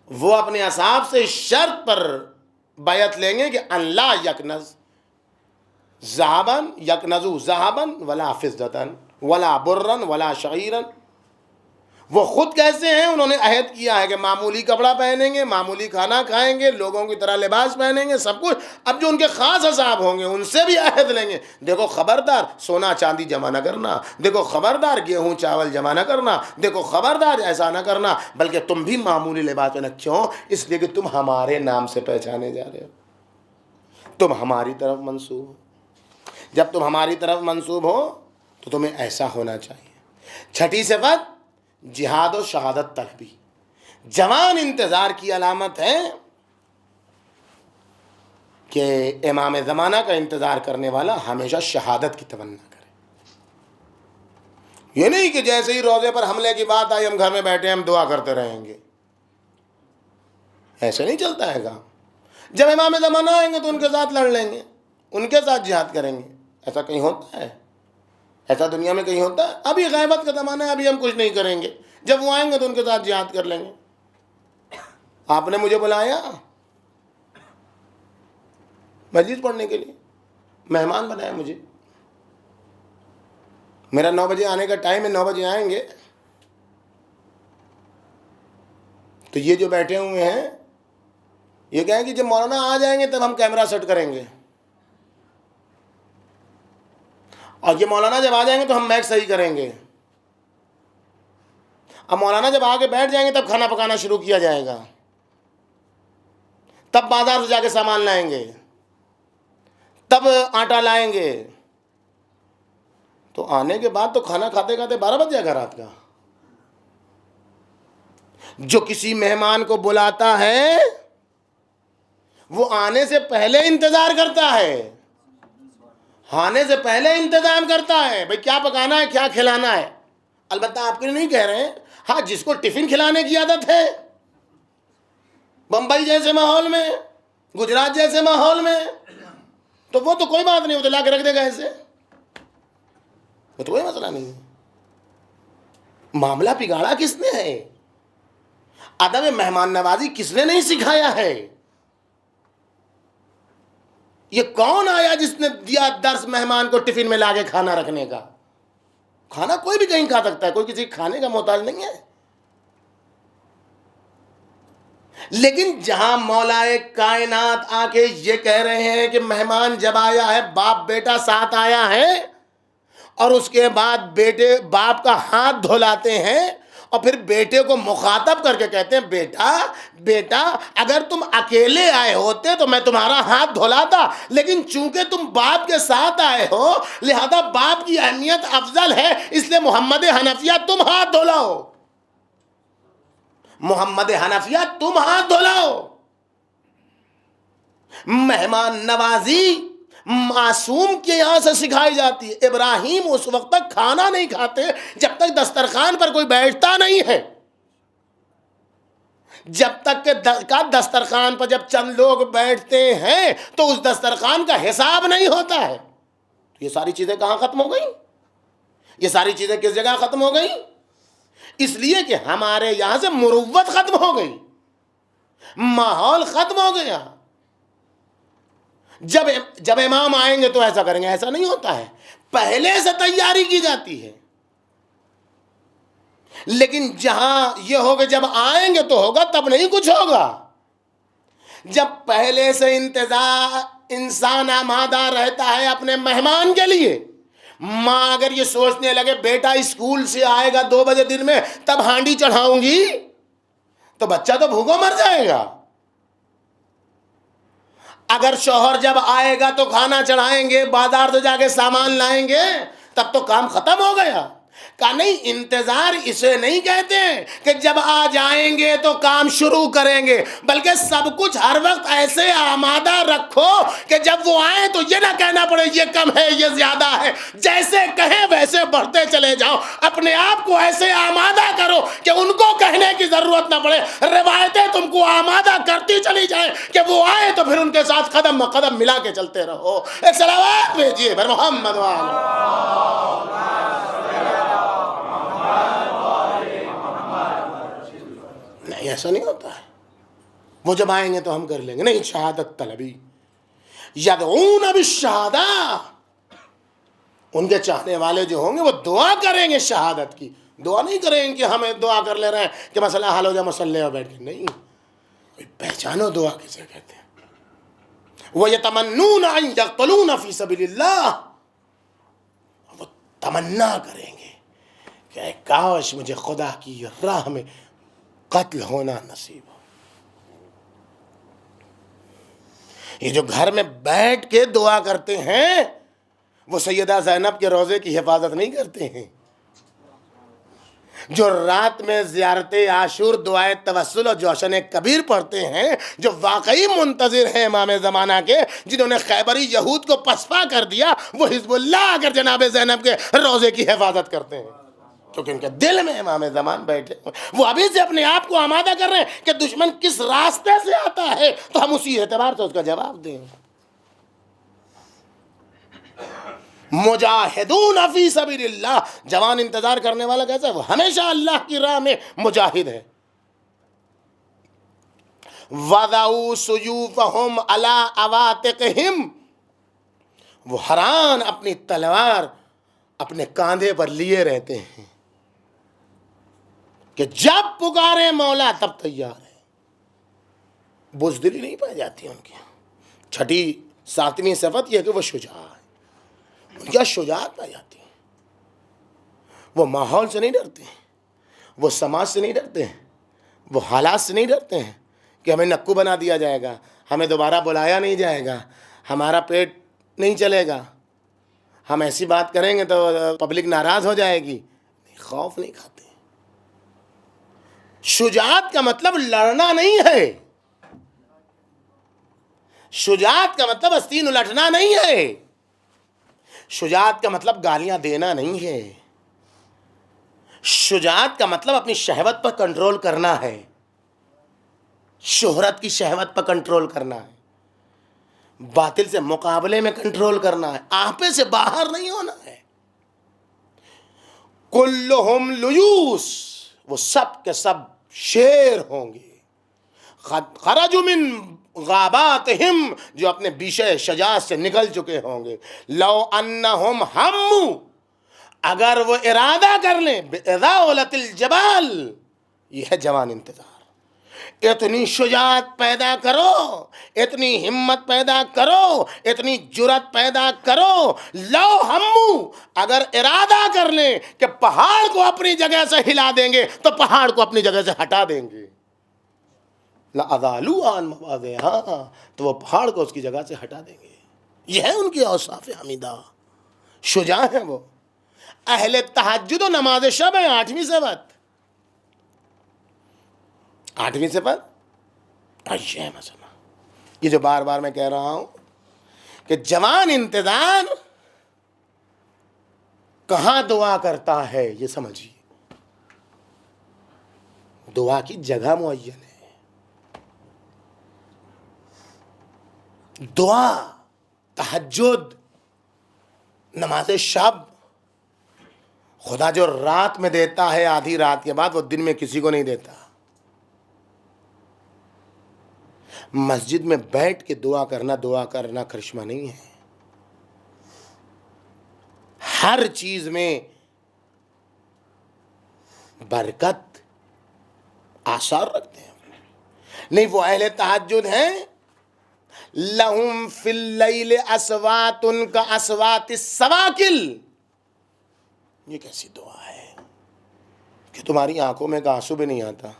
وہ اپنے اصحاب سے شرط پر بیعت لیں گے کہ اللہ یکنز ذهبا، یکنزو ذهبا ولا فضة ولا برا ولا شعیرا. وہ خود کیسے ہیں؟ انہوں نے عہد کیا ہے کہ معمولی کپڑا پہنیں گے، معمولی کھانا کھائیں گے، لوگوں کی طرح لباس پہنیں گے، سب کچھ. اب جو ان کے خاص اصحاب ہوں گے ان سے بھی عہد لیں گے، دیکھو خبردار سونا چاندی جمع نہ کرنا، دیکھو خبردار گیہوں چاول جمع نہ کرنا، دیکھو خبردار ایسا نہ کرنا، بلکہ تم بھی معمولی لباس پہنا. کیوں؟ اس لیے کہ تم ہمارے نام سے پہچانے جا رہے ہو، تم ہماری طرف منسوب ہو. جب تم ہماری طرف منسوب ہو تو تمہیں ایسا ہونا چاہیے. چھٹی صفت جہاد و شہادت طلبی. جوان انتظار کی علامت ہے کہ امام زمانہ کا انتظار کرنے والا ہمیشہ شہادت کی تمنا کرے. یہ نہیں کہ جیسے ہی روزے پر حملے کی بات آئی ہم گھر میں بیٹھے ہم دعا کرتے رہیں گے، ایسے نہیں چلتا ہے کام. جب امام زمانہ آئیں گے تو ان کے ساتھ لڑ لیں گے، ان کے ساتھ جہاد کریں گے. ایسا کہیں ہوتا ہے؟ ایسا دنیا میں کہیں ہوتا ہے؟ ابھی غیبت کا زمانہ ہے، ابھی ہم کچھ نہیں کریں گے، جب وہ آئیں گے تو ان کے ساتھ جہاد کر لیں گے. آپ نے مجھے بلایا مجلس پڑھنے کے لیے، مہمان بنایا مجھے، میرا 9 بجے آنے کا ٹائم ہے، 9 بجے آئیں گے. تو یہ جو بیٹھے ہوئے ہیں یہ کہیں کہ جب مولانا آ جائیں گے تب ہم کیمرہ سیٹ کریں گے، اور یہ مولانا جب آ جائیں گے تو ہم میک صحیح کریں گے. اب مولانا جب آ کے بیٹھ جائیں گے تب کھانا پکانا شروع کیا جائے گا، تب بازار سے جا کے سامان لائیں گے، تب آٹا لائیں گے. تو آنے کے بعد تو کھانا کھاتے کھاتے 12 بج جائے گا رات کا. جو کسی مہمان کو بلاتا ہے وہ آنے سے پہلے انتظار کرتا ہے، آنے سے پہلے انتظام کرتا ہے، بھئی کیا پکانا ہے، کیا کھلانا ہے. البتہ آپ کے لیے نہیں کہہ رہے ہیں، ہاں جس کو ٹفن کھلانے کی عادت ہے، بمبئی جیسے ماحول میں، گجرات جیسے ماحول میں، تو وہ تو کوئی بات نہیں، وہ تو لا کے رکھ دے گا ایسے، وہ تو کوئی مسئلہ نہیں ہے. معاملہ بگاڑا کس نے ہے؟ ادب مہمان نوازی کس نے نہیں سکھایا ہے؟ یہ کون آیا جس نے دیا درس مہمان کو ٹفن میں لا کے کھانا رکھنے کا؟ کھانا کوئی بھی کہیں کھا سکتا ہے، کوئی کسی کھانے کا محتاج نہیں ہے. لیکن جہاں مولائے کائنات آ کے یہ کہہ رہے ہیں کہ مہمان جب آیا ہے، باپ بیٹا ساتھ آیا ہے، اور اس کے بعد بیٹے باپ کا ہاتھ دھلاتے ہیں، اور پھر بیٹے کو مخاطب کر کے کہتے ہیں بیٹا اگر تم اکیلے آئے ہوتے تو میں تمہارا ہاتھ دھلاتا، لیکن چونکہ تم باپ کے ساتھ آئے ہو لہذا باپ کی اہمیت افضل ہے، اس لیے محمد حنفیہ تم ہاتھ دھلاؤ، محمد حنفیہ تم ہاتھ دھلاؤ. مہمان نوازی معصوم کے یہاں سے سکھائی جاتی ہے. ابراہیم اس وقت تک کھانا نہیں کھاتے جب تک دسترخوان پر کوئی بیٹھتا نہیں ہے، جب تک کہ دسترخوان پر جب چند لوگ بیٹھتے ہیں تو اس دسترخوان کا حساب نہیں ہوتا ہے. یہ ساری چیزیں کہاں ختم ہو گئیں؟ یہ ساری چیزیں کس جگہ ختم ہو گئیں؟ اس لیے کہ ہمارے یہاں سے مروت ختم ہو گئی، ماحول ختم ہو گیا. جب امام آئیں گے تو ایسا کریں گے، ایسا نہیں ہوتا ہے، پہلے سے تیاری کی جاتی ہے. لیکن جہاں یہ ہوگا جب آئیں گے تو ہوگا، تب نہیں کچھ ہوگا. جب پہلے سے انسان آمادہ رہتا ہے اپنے مہمان کے لیے. ماں اگر یہ سوچنے لگے بیٹا اسکول سے آئے گا 2 بجے دن میں تب ہانڈی چڑھاؤں گی، تو بچہ تو بھوکا مر جائے گا. اگر شوہر جب آئے گا تو کھانا چڑھائیں گے, بازار سے جا کے سامان لائیں گے, تب تو کام ختم ہو گیا. کہا نہیں, انتظار اسے نہیں کہتے کہ جب آ جائیں گے تو کام شروع کریں گے, بلکہ سب کچھ ہر وقت ایسے آمادہ رکھو کہ جب وہ آئیں تو یہ نہ کہنا پڑے یہ کم ہے یہ زیادہ ہے. جیسے کہیں ویسے بڑھتے چلے جاؤ, اپنے آپ کو ایسے آمادہ کرو کہ ان کو کہنے کی ضرورت نہ پڑے. روایتیں تم کو آمادہ کرتی چلی جائیں کہ وہ آئے تو پھر ان کے ساتھ قدم قدم ملا کے چلتے رہو. ایک صلوات بھیجیے بھر محمد نہیں, ایسا نہیں ہوتا ہے. وہ جب آئیں گے تو ہم کر لیں گے. نہیں, شہادت طلبی, یدعون بالشہادہ, ان کے چاہنے والے جو ہوں گے وہ دعا کریں گے شہادت کی. دعا نہیں کریں گے کہ ہمیں دعا کر لے رہے ہیں کہ مسئلہ حل ہو جائے مسئلے اور بیٹھ کے. نہیں, پہچانو دعا کسے کہتے ہیں. وَيَتَمَنُّونَ أَن يَقْتُلُونَ فِي سَبِيلِ اللَّهِ, وہ تمنا کریں گے کہ کاش مجھے خدا کی راہ میں قتل ہونا نصیب ہو. یہ جو گھر میں بیٹھ کے دعا کرتے ہیں وہ سیدہ زینب کے روضے کی حفاظت نہیں کرتے ہیں. جو رات میں زیارت عاشور, دعائے توسل اور جوشن کبیر پڑھتے ہیں, جو واقعی منتظر ہیں امام زمانہ کے, جنہوں نے خیبری یہود کو پسپا کر دیا, وہ حزب اللہ اگر جناب زینب کے روضے کی حفاظت کرتے ہیں, کیونکہ ان کے دل میں امام زمان بیٹھے. وہ ابھی سے اپنے آپ کو آمادہ کر رہے ہیں کہ دشمن کس راستے سے آتا ہے تو ہم اسی اعتبار سے اس کا جواب دیں. مجاہدون فی سبیل اللہ, جوان انتظار کرنے والا کیسا ہے؟ وہ ہمیشہ اللہ کی راہ میں مجاہد ہے. وَضَعُوا سُيُوفَهُمْ عَلَىٰ عَوَاتِقِهِمْ, وہ حران اپنی تلوار اپنے کاندھے پر لیے رہتے ہیں کہ جب پکارے مولا تب تیار ہے. بزدلی نہیں پائی جاتی ان کی. چھٹی ساتویں صفت یہ کہ وہ شجاع ہے, ان کی شجاعت پائی جاتی ہے. وہ ماحول سے نہیں ڈرتے ہیں, وہ سماج سے نہیں ڈرتے ہیں, وہ حالات سے نہیں ڈرتے ہیں کہ ہمیں نکو بنا دیا جائے گا, ہمیں دوبارہ بلایا نہیں جائے گا, ہمارا پیٹ نہیں چلے گا, ہم ایسی بات کریں گے تو پبلک ناراض ہو جائے گی. خوف نہیں کھاتے. شجاعت کا مطلب لڑنا نہیں ہے. شجاعت کا مطلب آستین الٹنا نہیں ہے. شجاعت کا مطلب گالیاں دینا نہیں ہے. شجاعت کا مطلب اپنی شہوت پر کنٹرول کرنا ہے, شہرت کی شہوت پر کنٹرول کرنا ہے, باطل سے مقابلے میں کنٹرول کرنا ہے, آپے سے باہر نہیں ہونا ہے. کلہم لیوس, وہ سب کے سب شیر ہوں گے. خرجوا من غاباتہم, جو اپنے بیشے شجاعت سے نکل چکے ہوں گے. لو انہم ہموا, اگر وہ ارادہ کر لیں, بِإِذَاوَلَتِ الْجَبَالِ, یہ ہے جوان انتظار. اتنی شجاعت پیدا کرو, اتنی ہمت پیدا کرو, اتنی جرت پیدا کرو. لو ہموا, اگر ارادہ کر لیں کہ پہاڑ کو اپنی جگہ سے ہلا دیں گے تو پہاڑ کو اپنی جگہ سے ہٹا دیں گے. لَأَذَالُوا عَنْ مَوَاضِعِهَا, تو وہ پہاڑ کو اس کی جگہ سے ہٹا دیں گے. یہ ہے ان کی اوصاف حمیدہ. شجاع ہیں وہ. اہل تہجد و نماز شب ہے 8ویں صفت. 8ویں صفت یہ مسئلہ, یہ جو بار بار میں کہہ رہا ہوں کہ جوان انتظار کہاں دعا کرتا ہے یہ سمجھیے. دعا کی جگہ معین ہے. دعا, تہجد, نماز شب, خدا جو رات میں دیتا ہے آدھی رات کے بعد, وہ دن میں کسی کو نہیں دیتا. مسجد میں بیٹھ کے دعا کرنا کرشمہ نہیں ہے. ہر چیز میں برکت آثار رکھتے ہیں. نہیں, وہ اہل تہجد ہیں. لہم فی اللیل اصوات کاصوات السواکل, یہ کیسی دعا ہے کہ تمہاری آنکھوں میں ایک آنسو بھی نہیں آتا,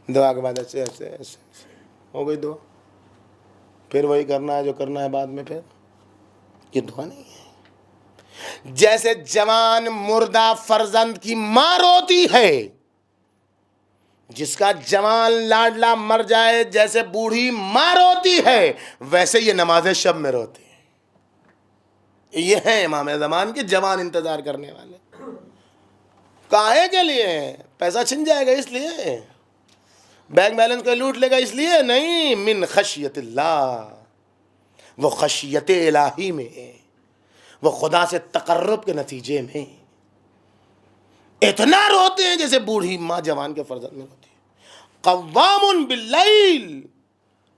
دعا کے بعد ایسے ایسے ایسے ایسے ہو گئی دعا، پھر وہی کرنا ہے جو کرنا ہے بعد میں. پھر یہ دعا نہیں ہے. جیسے جوان مردہ فرزند کی ماں روتی ہے، جس کا جوان لاڈلا مر جائے جیسے بوڑھی ماں روتی ہے، ویسے یہ نماز شب میں روتی ہے. یہ ہے امام زمان کے جوان انتظار کرنے والے. کاہے کے لیے؟ پیسہ چھن جائے گا اس لیے، بینک بیلنس کو لوٹ لے گا اس لیے نہیں. من خشیت اللہ، وہ خشیت الہی میں ہے، وہ خدا سے تقرب کے نتیجے میں اتنا روتے ہیں جیسے بوڑھی ماں جوان کے فرزند میں روتی ہے. قوام باللیل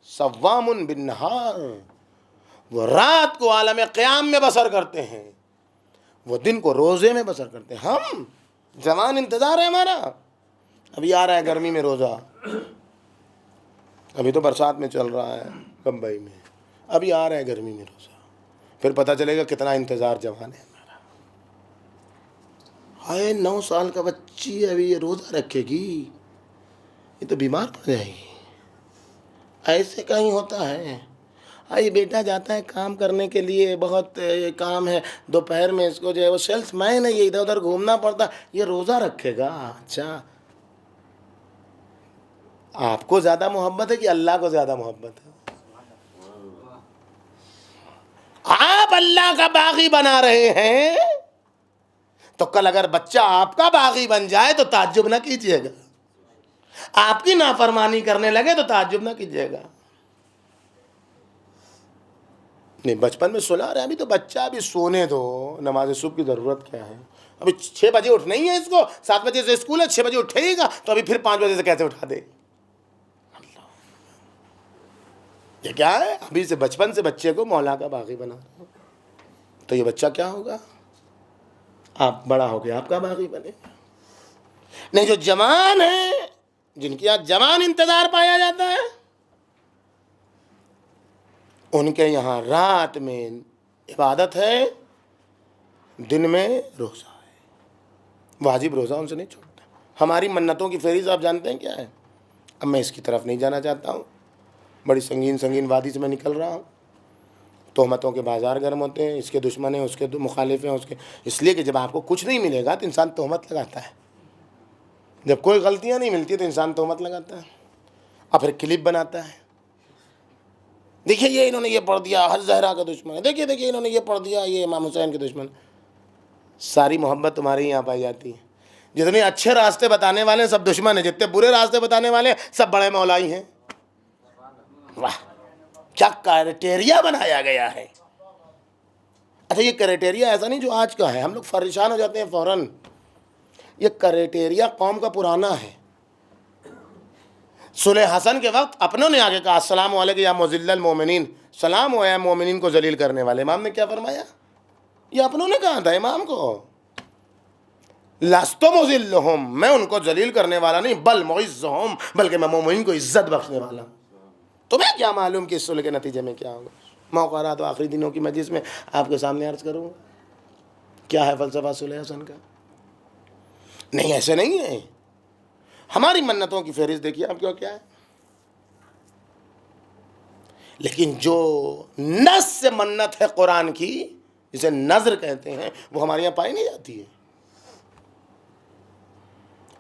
صوام بالنہار، وہ رات کو عالم قیام میں بسر کرتے ہیں، وہ دن کو روزے میں بسر کرتے ہیں. ہم جوان انتظار ہے ہمارا. ابھی آ رہا ہے گرمی میں روزہ، ابھی تو برسات میں چل رہا ہے بمبئی میں، ابھی آ رہا ہے گرمی میں روزہ، پھر پتہ چلے گا کتنا انتظار جوان ہے ہمارا. ہائے 9 سال کا بچی ابھی یہ روزہ رکھے گی، یہ تو بیمار پڑ جائے گی. ایسے کہیں ہوتا ہے؟ یہ بیٹا جاتا ہے کام کرنے کے لیے، بہت کام ہے، دوپہر میں اس کو جو ہے وہ سیلس مین ہے، یہ ادھر ادھر گھومنا پڑتا، یہ روزہ رکھے گا. اچھا، آپ کو زیادہ محبت ہے کہ اللہ کو زیادہ محبت ہے؟ آپ اللہ کا باغی بنا رہے ہیں تو کل اگر بچہ آپ کا باغی بن جائے تو تعجب نہ کیجیے گا. آپ کی نافرمانی کرنے لگے تو تعجب نہ کیجیے گا. نہیں، بچپن میں سلا رہے ہیں، ابھی تو بچہ، ابھی سونے دو. نماز صبح کی ضرورت کیا ہے؟ ابھی 6 بجے اٹھنا ہی ہے اس کو، 7 بجے سے اسکول ہے، 6 بجے اٹھے گا تو ابھی پھر 5 بجے سے کیسے اٹھا دے؟ یہ کیا ہے؟ ابھی سے بچپن سے بچے کو مولا کا باغی بنا رہے ہو، تو یہ بچہ کیا ہوگا؟ آپ بڑا ہو کے آپ کا باغی بنے. نہیں، جو جوان ہیں، جن کی آج جوان انتظار پایا جاتا ہے، ان کے یہاں رات میں عبادت ہے، دن میں روزہ ہے. واجب روزہ ان سے نہیں چھوٹتا. ہماری منتوں کی فہرست آپ جانتے ہیں کیا ہے؟ اب میں اس کی طرف نہیں جانا چاہتا ہوں، بڑی سنگین وادی سے میں نکل رہا ہوں. تہمتوں کے بازار گرم ہوتے ہیں، اس کے دشمن ہیں، اس کے مخالف ہیں، اس لیے کہ جب آپ کو کچھ نہیں ملے گا تو انسان تہمت لگاتا ہے. جب کوئی غلطیاں نہیں ملتی تو انسان تہمت لگاتا ہے اور پھر کلپ بناتا ہے. دیکھیے یہ انہوں نے یہ پڑھ دیا، ہر زہرا کا دشمن ہے، دیکھیے انہوں نے یہ پڑھ دیا، یہ امام حسین کے دشمن. ساری محبت تمہاری یہاں پائی جاتی ہے. جتنے اچھے راستے بتانے والے ہیں سب دشمن ہیں، جتنے برے راستے بتانے والے ہیں سب بڑے مولائی ہیں. واہ، کیا کرائٹیریا بنایا گیا ہے. اچھا، یہ کرائٹیریا ایسا نہیں جو آج کا ہے، ہم لوگ پریشان ہو جاتے ہیں فوراً. یہ کرائٹیریا قوم کا پرانا ہے. صلح حسن کے وقت اپنوں نے آگے کہا السلام علیکم یا مذل المومنین، سلام ہو یا مومنین کو ذلیل کرنے والے. امام نے کیا فرمایا؟ یہ اپنوں نے کہا تھا امام کو، لست مذلہم، میں ان کو ذلیل کرنے والا نہیں، بل معزہم، بلکہ میں مومنین کو عزت بخشنے والا ہوں. تمہیں کیا معلوم کہ اس صلح کے نتیجے میں کیا ہوگا؟ موقع رہا تو آخری دنوں کی مجلس میں آپ کے سامنے عرض کروں کیا ہے فلسفہ صلح حسن کا. نہیں، ایسے نہیں ہے. ہماری منتوں کی فہرست دیکھیے آپ کیا ہے. لیکن جو نص سے منت ہے قرآن کی، جسے نظر کہتے ہیں، وہ ہمارے یہاں پائی نہیں جاتی ہے.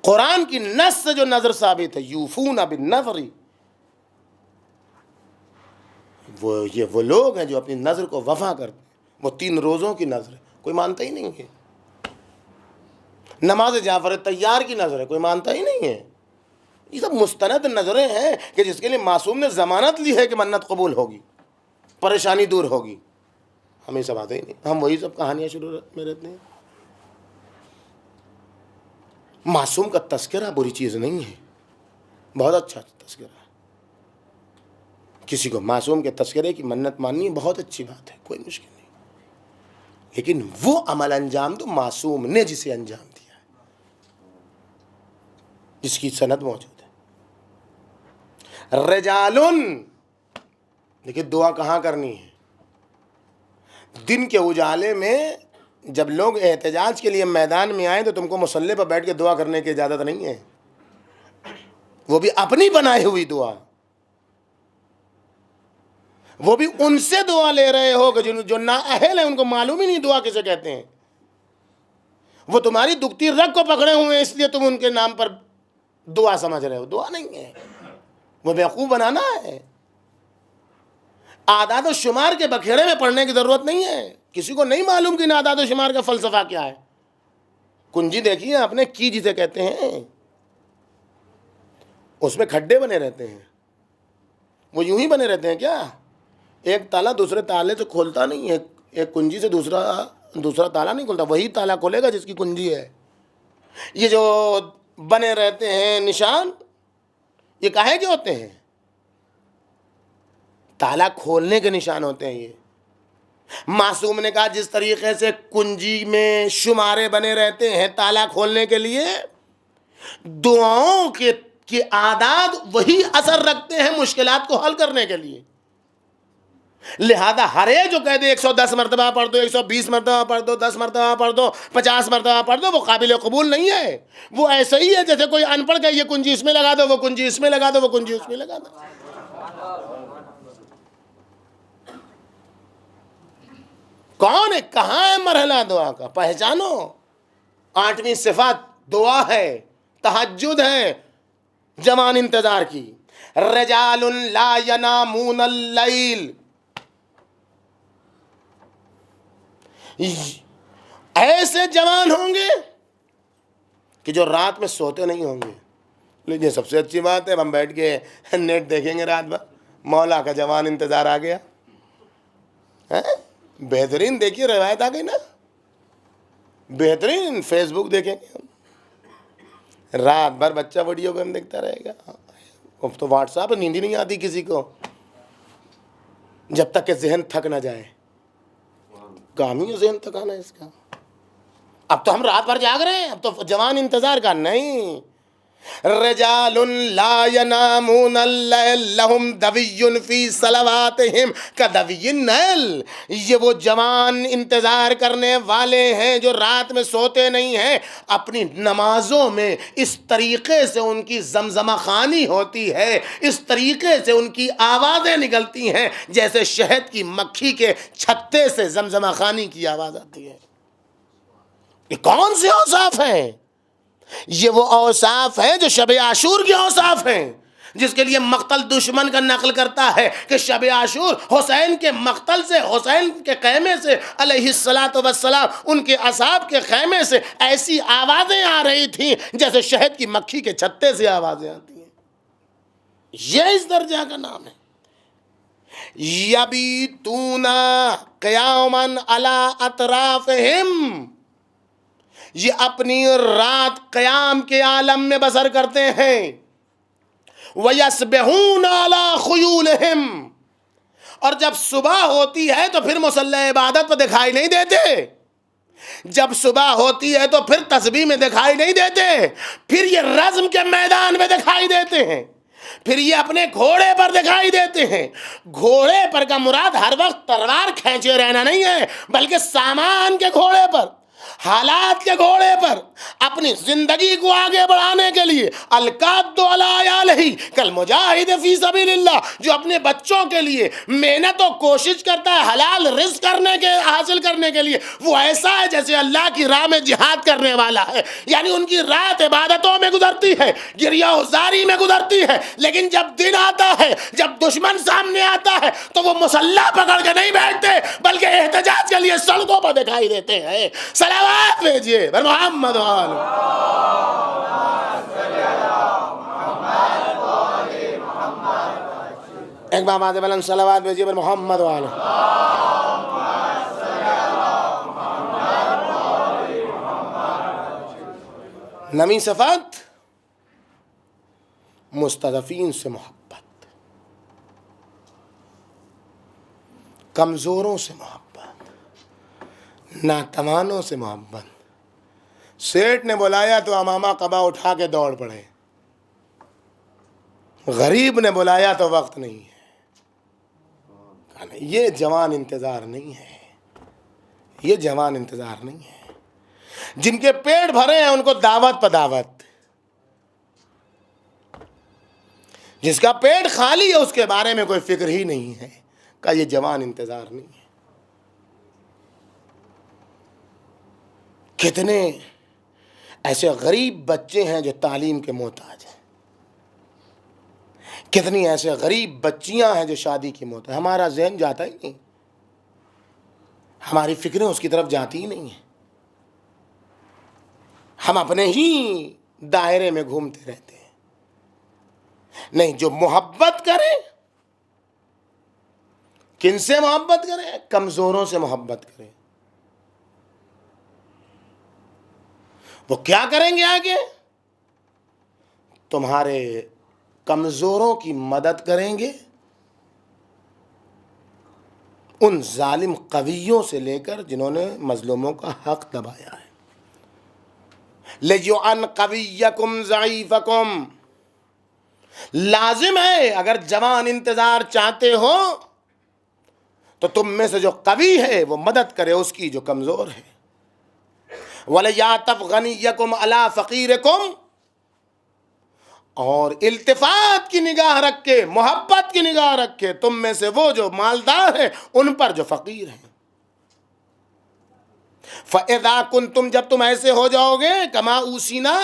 قرآن کی نص سے جو نظر ثابت ہے، یوفون بالنذر، وہ لوگ ہیں جو اپنی نظر کو وفا کرتے ہیں. وہ 3 روزوں کی نظر ہے، کوئی مانتا ہی نہیں ہے. نماز جعفر طیار کی نظر ہے، کوئی مانتا ہی نہیں ہے. یہ سب مستند نظریں ہیں کہ جس کے لیے معصوم نے ضمانت لی ہے کہ منت قبول ہوگی، پریشانی دور ہوگی. ہمیں سب آتے ہی نہیں، ہم وہی سب کہانیاں شروع میں رہتے ہیں. معصوم کا تذکرہ بری چیز نہیں ہے، بہت اچھا تذکرہ ہے. کسی کو معصوم کے تذکرے کی منت ماننی بہت اچھی بات ہے، کوئی مشکل نہیں. لیکن وہ عمل انجام تو معصوم نے جسے انجام دیا ہے، جس کی سند موجود ہے. رجالن، دیکھیے دعا کہاں کرنی ہے؟ دن کے اجالے میں جب لوگ احتجاج کے لیے میدان میں آئیں تو تم کو مصلی پر بیٹھ کے دعا کرنے کی اجازت نہیں ہے. وہ بھی اپنی بنائی ہوئی دعا، وہ بھی ان سے دعا لے رہے ہو کہ جو نااہل ہیں، ان کو معلوم ہی نہیں دعا کسے کہتے ہیں. وہ تمہاری دکھتی رگ کو پکڑے ہوئے ہیں، اس لیے تم ان کے نام پر دعا سمجھ رہے ہو. دعا نہیں ہے، وہ بیوقوف بنانا ہے. اعداد و شمار کے بکھیڑے میں پڑھنے کی ضرورت نہیں ہے. کسی کو نہیں معلوم کہ ان اعداد و شمار کا فلسفہ کیا ہے. کنجی دیکھیے آپ نے، کی جسے کہتے ہیں، اس میں کھڈے بنے رہتے ہیں. وہ یوں ہی بنے رہتے ہیں کیا؟ ایک تالا دوسرے تالے سے کھولتا نہیں ہے. ایک کنجی سے دوسرا تالا نہیں کھولتا، وہی تالا کھولے گا جس کی کنجی ہے. یہ جو بنے رہتے ہیں نشان، یہ کاہے کے ہوتے ہیں؟ تالا کھولنے کے نشان ہوتے ہیں. یہ معصوم نے کہا جس طریقے سے کنجی میں شمارے بنے رہتے ہیں تالا کھولنے کے لیے، دعاؤں کے اعداد وہی اثر رکھتے ہیں مشکلات کو حل کرنے کے لیے. لہذا ہر ایک جو کہہ دے 110 مرتبہ پڑھ دو، 120 مرتبہ پڑھ دو، 10 مرتبہ پڑھ دو، 50 مرتبہ پڑھ دو، وہ قابل قبول نہیں ہے. وہ ایسا ہی ہے جیسے کوئی ان پڑھ کہ یہ کنجی اس میں لگا دو، وہ کنجی اس میں لگا دو، وہ کنجی اس میں لگا دو. کون ہے؟ کہاں ہے مرحلہ دعا کا؟ پہچانو. 8ویں صفات دعا ہے، تہجد ہے، جوان انتظار کی. رجال لا ینامون اللیل، ایسے جوان ہوں گے کہ جو رات میں سوتے نہیں ہوں گے. لیکن سب سے اچھی بات ہے، ہم بیٹھ کے نیٹ دیکھیں گے رات بھر. مولا کا جوان انتظار آ گیا. بہترین دیکھیے روایت آ گئی نا. بہترین فیس بک دیکھیں گے ہم، رات بھر بچہ ویڈیو گیم دیکھتا رہے گا. اب تو واٹس ایپ نیند ہی نہیں آتی کسی کو جب تک کہ ذہن تھک نہ جائے. کام ہی ذہن تھکانا ہے اس کا. اب تو ہم رات بھر جاگ رہے ہیں، اب تو جوان انتظار کا نہیں. رجال لا ینامون اللیل لہم دوی فی صلواتہم کدوی النیل. یہ وہ جوان انتظار کرنے والے ہیں جو رات میں سوتے نہیں ہیں. اپنی نمازوں میں اس طریقے سے ان کی زمزمہ خوانی ہوتی ہے، اس طریقے سے ان کی آوازیں نکلتی ہیں جیسے شہد کی مکھی کے چھتے سے زمزمہ خوانی کی آواز آتی ہے. یہ کون سے اوصاف ہیں؟ یہ وہ اوصاف ہیں جو شب عاشور کے اوصاف ہیں، جس کے لیے مقتل دشمن کا نقل کرتا ہے کہ شب عاشور حسین کے مقتل سے، حسین کے خیمے سے علیہ الصلاۃ والسلام، ان کے اصحاب کے خیمے سے ایسی آوازیں آ رہی تھیں جیسے شہد کی مکھی کے چھتے سے آوازیں آتی ہیں. یہ اس درجہ کا نام ہے. یبیتون قیاما علی اطرافہم، یہ اپنی رات قیام کے عالم میں بسر کرتے ہیں. وَيَسْبِحُونَ عَلَىٰ خُيُولِهِمْ، اور جب صبح ہوتی ہے تو پھر مصلی عبادت پہ دکھائی نہیں دیتے. جب صبح ہوتی ہے تو پھر تسبیح میں دکھائی نہیں دیتے، پھر یہ رزم کے میدان میں دکھائی دیتے ہیں، پھر یہ اپنے گھوڑے پر دکھائی دیتے ہیں. گھوڑے پر کا مراد ہر وقت تلوار کھینچے رہنا نہیں ہے، بلکہ سامان کے گھوڑے پر، حالات کے گھوڑے پر، اپنی زندگی کو آگے بڑھانے کے لیے. القاد علی عیالہ کالمجاہد فی سبیل اللہ، جو اپنے بچوں کے لیے محنت و کوشش کرتا ہے حلال رزق حاصل کرنے کے لیے، وہ ایسا ہے جیسے اللہ کی راہ میں جہاد کرنے والا ہے. یعنی ان کی رات عبادتوں میں گزرتی ہے، گریہ وزاری میں گزرتی ہے، لیکن جب دن آتا ہے، جب دشمن سامنے آتا ہے تو وہ مسلح پکڑ کے نہیں بیٹھتے، بلکہ احتجاج کے لیے سڑکوں پر دکھائی دیتے ہیں. صلوات بھیجیے بر محمد وآلہ. ایک بار آدھے بلند صلوات بھیجیے بر محمد وآلہ. نمی صفات مستضعفین سے محبت، کمزوروں سے محبت، ناتوانوں سے محبت. سیٹھ نے بلایا تو امامہ قبا اٹھا کے دوڑ پڑے، غریب نے بلایا تو وقت نہیں ہے. یہ جوان انتظار نہیں ہے، یہ جوان انتظار نہیں ہے. جن کے پیٹ بھرے ہیں ان کو دعوت پہ دعوت. جس کا پیٹ خالی ہے اس کے بارے میں کوئی فکر ہی نہیں ہے، کہ یہ جوان انتظار نہیں ہے۔ کتنے ایسے غریب بچے ہیں جو تعلیم کے محتاج ہیں، کتنی ایسے غریب بچیاں ہیں جو شادی کی محتاج ہیں۔ ہمارا ذہن جاتا ہی نہیں، ہماری فکریں اس کی طرف جاتی ہی نہیں ہیں، ہم اپنے ہی دائرے میں گھومتے رہتے ہیں۔ نہیں، جو محبت کرے، کن سے محبت کرے؟ کمزوروں سے محبت کرے۔ وہ کیا کریں گے آگے؟ تمہارے کمزوروں کی مدد کریں گے، ان ظالم قویوں سے لے کر جنہوں نے مظلوموں کا حق دبایا ہے۔ لِيُعَنْ قَوِيَّكُمْ ضَعِيفَكُمْ، لازم ہے اگر جوان انتظار چاہتے ہو تو تم میں سے جو قوی ہے وہ مدد کرے اس کی جو کمزور ہے۔ وَلْيَعْتَفْ غَنِيَّكُمْ عَلَىٰ فَقِيرِكُمْ، اور التفات کی نگاہ رکھ کے، محبت کی نگاہ رکھ کے تم میں سے وہ جو مالدار ہیں ان پر جو فقیر ہیں۔ فَإِذَا كُنْتُمْ، جب تم ایسے ہو جاؤ گے، كَمَا أُوصِينَا،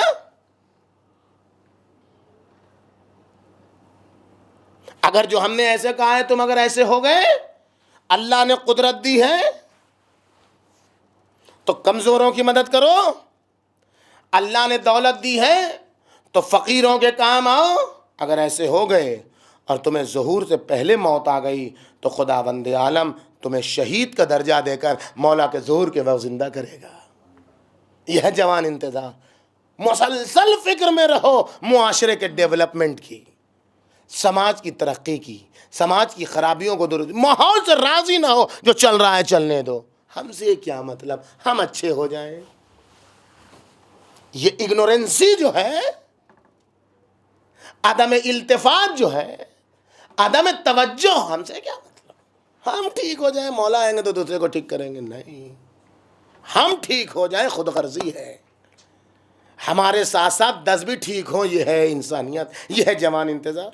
اگر جو ہم نے ایسے کہا ہے تم اگر ایسے ہو گئے، اللہ نے قدرت دی ہے تو کمزوروں کی مدد کرو، اللہ نے دولت دی ہے تو فقیروں کے کام آؤ۔ اگر ایسے ہو گئے اور تمہیں ظہور سے پہلے موت آ گئی تو خداوند عالم تمہیں شہید کا درجہ دے کر مولا کے ظہور کے وقت زندہ کرے گا۔ یہ ہے جوان انتظار۔ مسلسل فکر میں رہو معاشرے کے ڈیولپمنٹ کی، سماج کی ترقی کی، سماج کی خرابیوں کو دور، ماحول سے راضی نہ ہو، جو چل رہا ہے چلنے دو، ہم سے کیا مطلب، ہم اچھے ہو جائیں۔ یہ اگنورنسی جو ہے، عدم التفات جو ہے، عدم توجہ، ہم سے کیا مطلب، ہم ٹھیک ہو جائیں، مولا آئیں گے تو دوسرے کو ٹھیک کریں گے، نہیں، ہم ٹھیک ہو جائیں خود غرضی ہے، ہمارے ساتھ ساتھ 10 بھی ٹھیک ہوں، یہ ہے انسانیت، یہ ہے جوان انتظار۔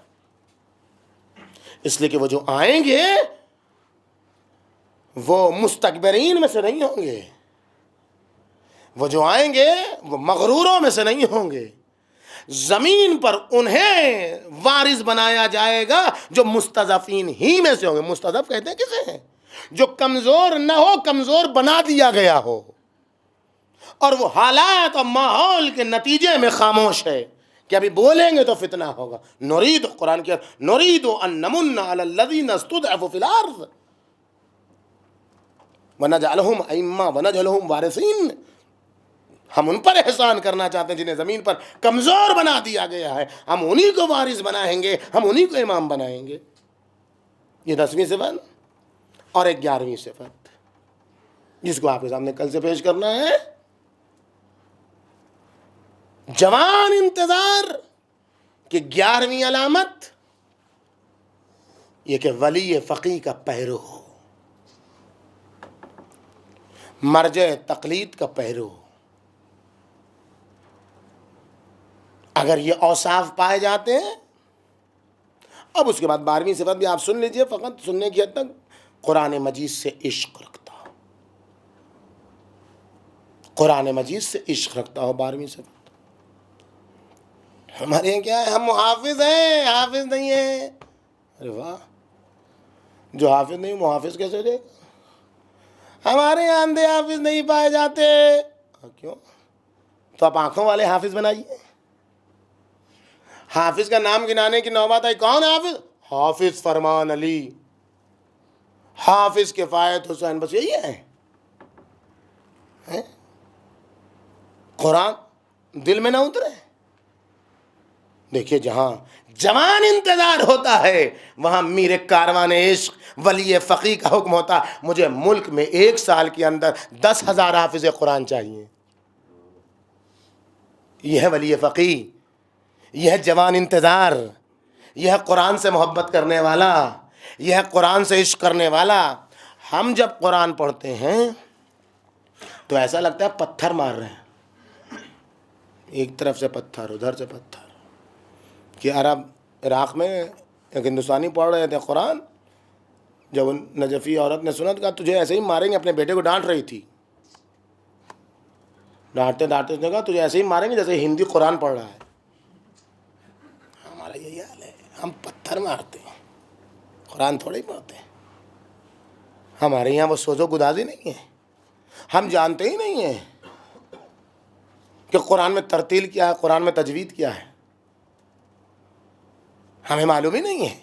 اس لیے کہ وہ جو آئیں گے وہ مستکبرین میں سے نہیں ہوں گے، وہ جو آئیں گے وہ مغروروں میں سے نہیں ہوں گے، زمین پر انہیں وارث بنایا جائے گا جو مستضعفین ہی میں سے ہوں گے۔ مستضعف کہتے ہیں کسے ہیں؟ جو کمزور نہ ہو، کمزور بنا دیا گیا ہو، اور وہ حالات اور ماحول کے نتیجے میں خاموش ہے کہ ابھی بولیں گے تو فتنہ ہوگا۔ نرید، قرآن کی نرید ان نمن علی الذین استضعفوا فی الارض ونجعلہم ائمہ ونجعلہم وارثین، ہم ان پر احسان کرنا چاہتے ہیں جنہیں زمین پر کمزور بنا دیا گیا ہے، ہم انہی کو وارث بنائیں گے، ہم انہی کو امام بنائیں گے۔ یہ 10ویں صفت، اور ایک 11ویں صفت جس کو آپ کے سامنے کل سے پیش کرنا ہے، جوان انتظار کی 11ویں علامت یہ کہ ولی فقی کا پیرو ہو، مرجع تقلید کا پیرو ہو۔ اگر یہ اوصاف پائے جاتے ہیں، اب اس کے بعد 12ویں صفت بھی آپ سن لیجئے، فقط سننے کی حد تک، قرآن مجید سے عشق رکھتا ہو، قرآن مجید سے عشق رکھتا ہو۔ 12ویں صفت ہمارے یہاں کیا ہے، ہم محافظ ہیں، حافظ نہیں ہیں۔ ارے واہ، جو حافظ نہیں محافظ کیسے ہو جائے گا؟ ہمارے یہاں اندھے حافظ نہیں پائے جاتے۔ کیوں؟ تو آپ آنکھوں والے حافظ بنائیے۔ حافظ کا نام گنانے کی نوبت آئی، کون حافظ؟ حافظ فرمان علی، حافظ کفایت حسین، بس یہی ہے۔ قرآن دل میں نہ اترے۔ دیکھیے، جہاں جوان انتظار ہوتا ہے وہاں میر کاروان عشق ولی فقی کا حکم ہوتا، مجھے ملک میں 1 سال کے اندر 10,000 حافظ قرآن چاہیے۔ یہ ہے ولی فقی، یہ ہے جوان انتظار، یہ ہے قرآن سے محبت کرنے والا، یہ ہے قرآن سے عشق کرنے والا۔ ہم جب قرآن پڑھتے ہیں تو ایسا لگتا ہے پتھر مار رہے ہیں، ایک طرف سے پتھر، ادھر سے پتھر، کہ عرب عراق میں ایک ہندوستانی پڑھ رہے تھے قرآن، جب ان نجفی عورت نے سنا تو کہا تجھے ایسے ہی ماریں گے، اپنے بیٹے کو ڈانٹ رہی تھی، ڈانٹتے ڈانٹتے اس نے کہا تجھے ایسے ہی ماریں گے جیسے ہندی قرآن پڑھ رہا ہے۔ ہمارا یہی حال ہے، ہم پتھر مارتے ہیں، قرآن تھوڑے ہی پڑھتے ہیں۔ ہمارے یہاں وہ سوز و گدازی نہیں ہے، ہم جانتے ہی نہیں ہیں کہ قرآن میں ترتیل کیا ہے، قرآن میں تجوید کیا ہے، ہمیں معلوم ہی نہیں ہے۔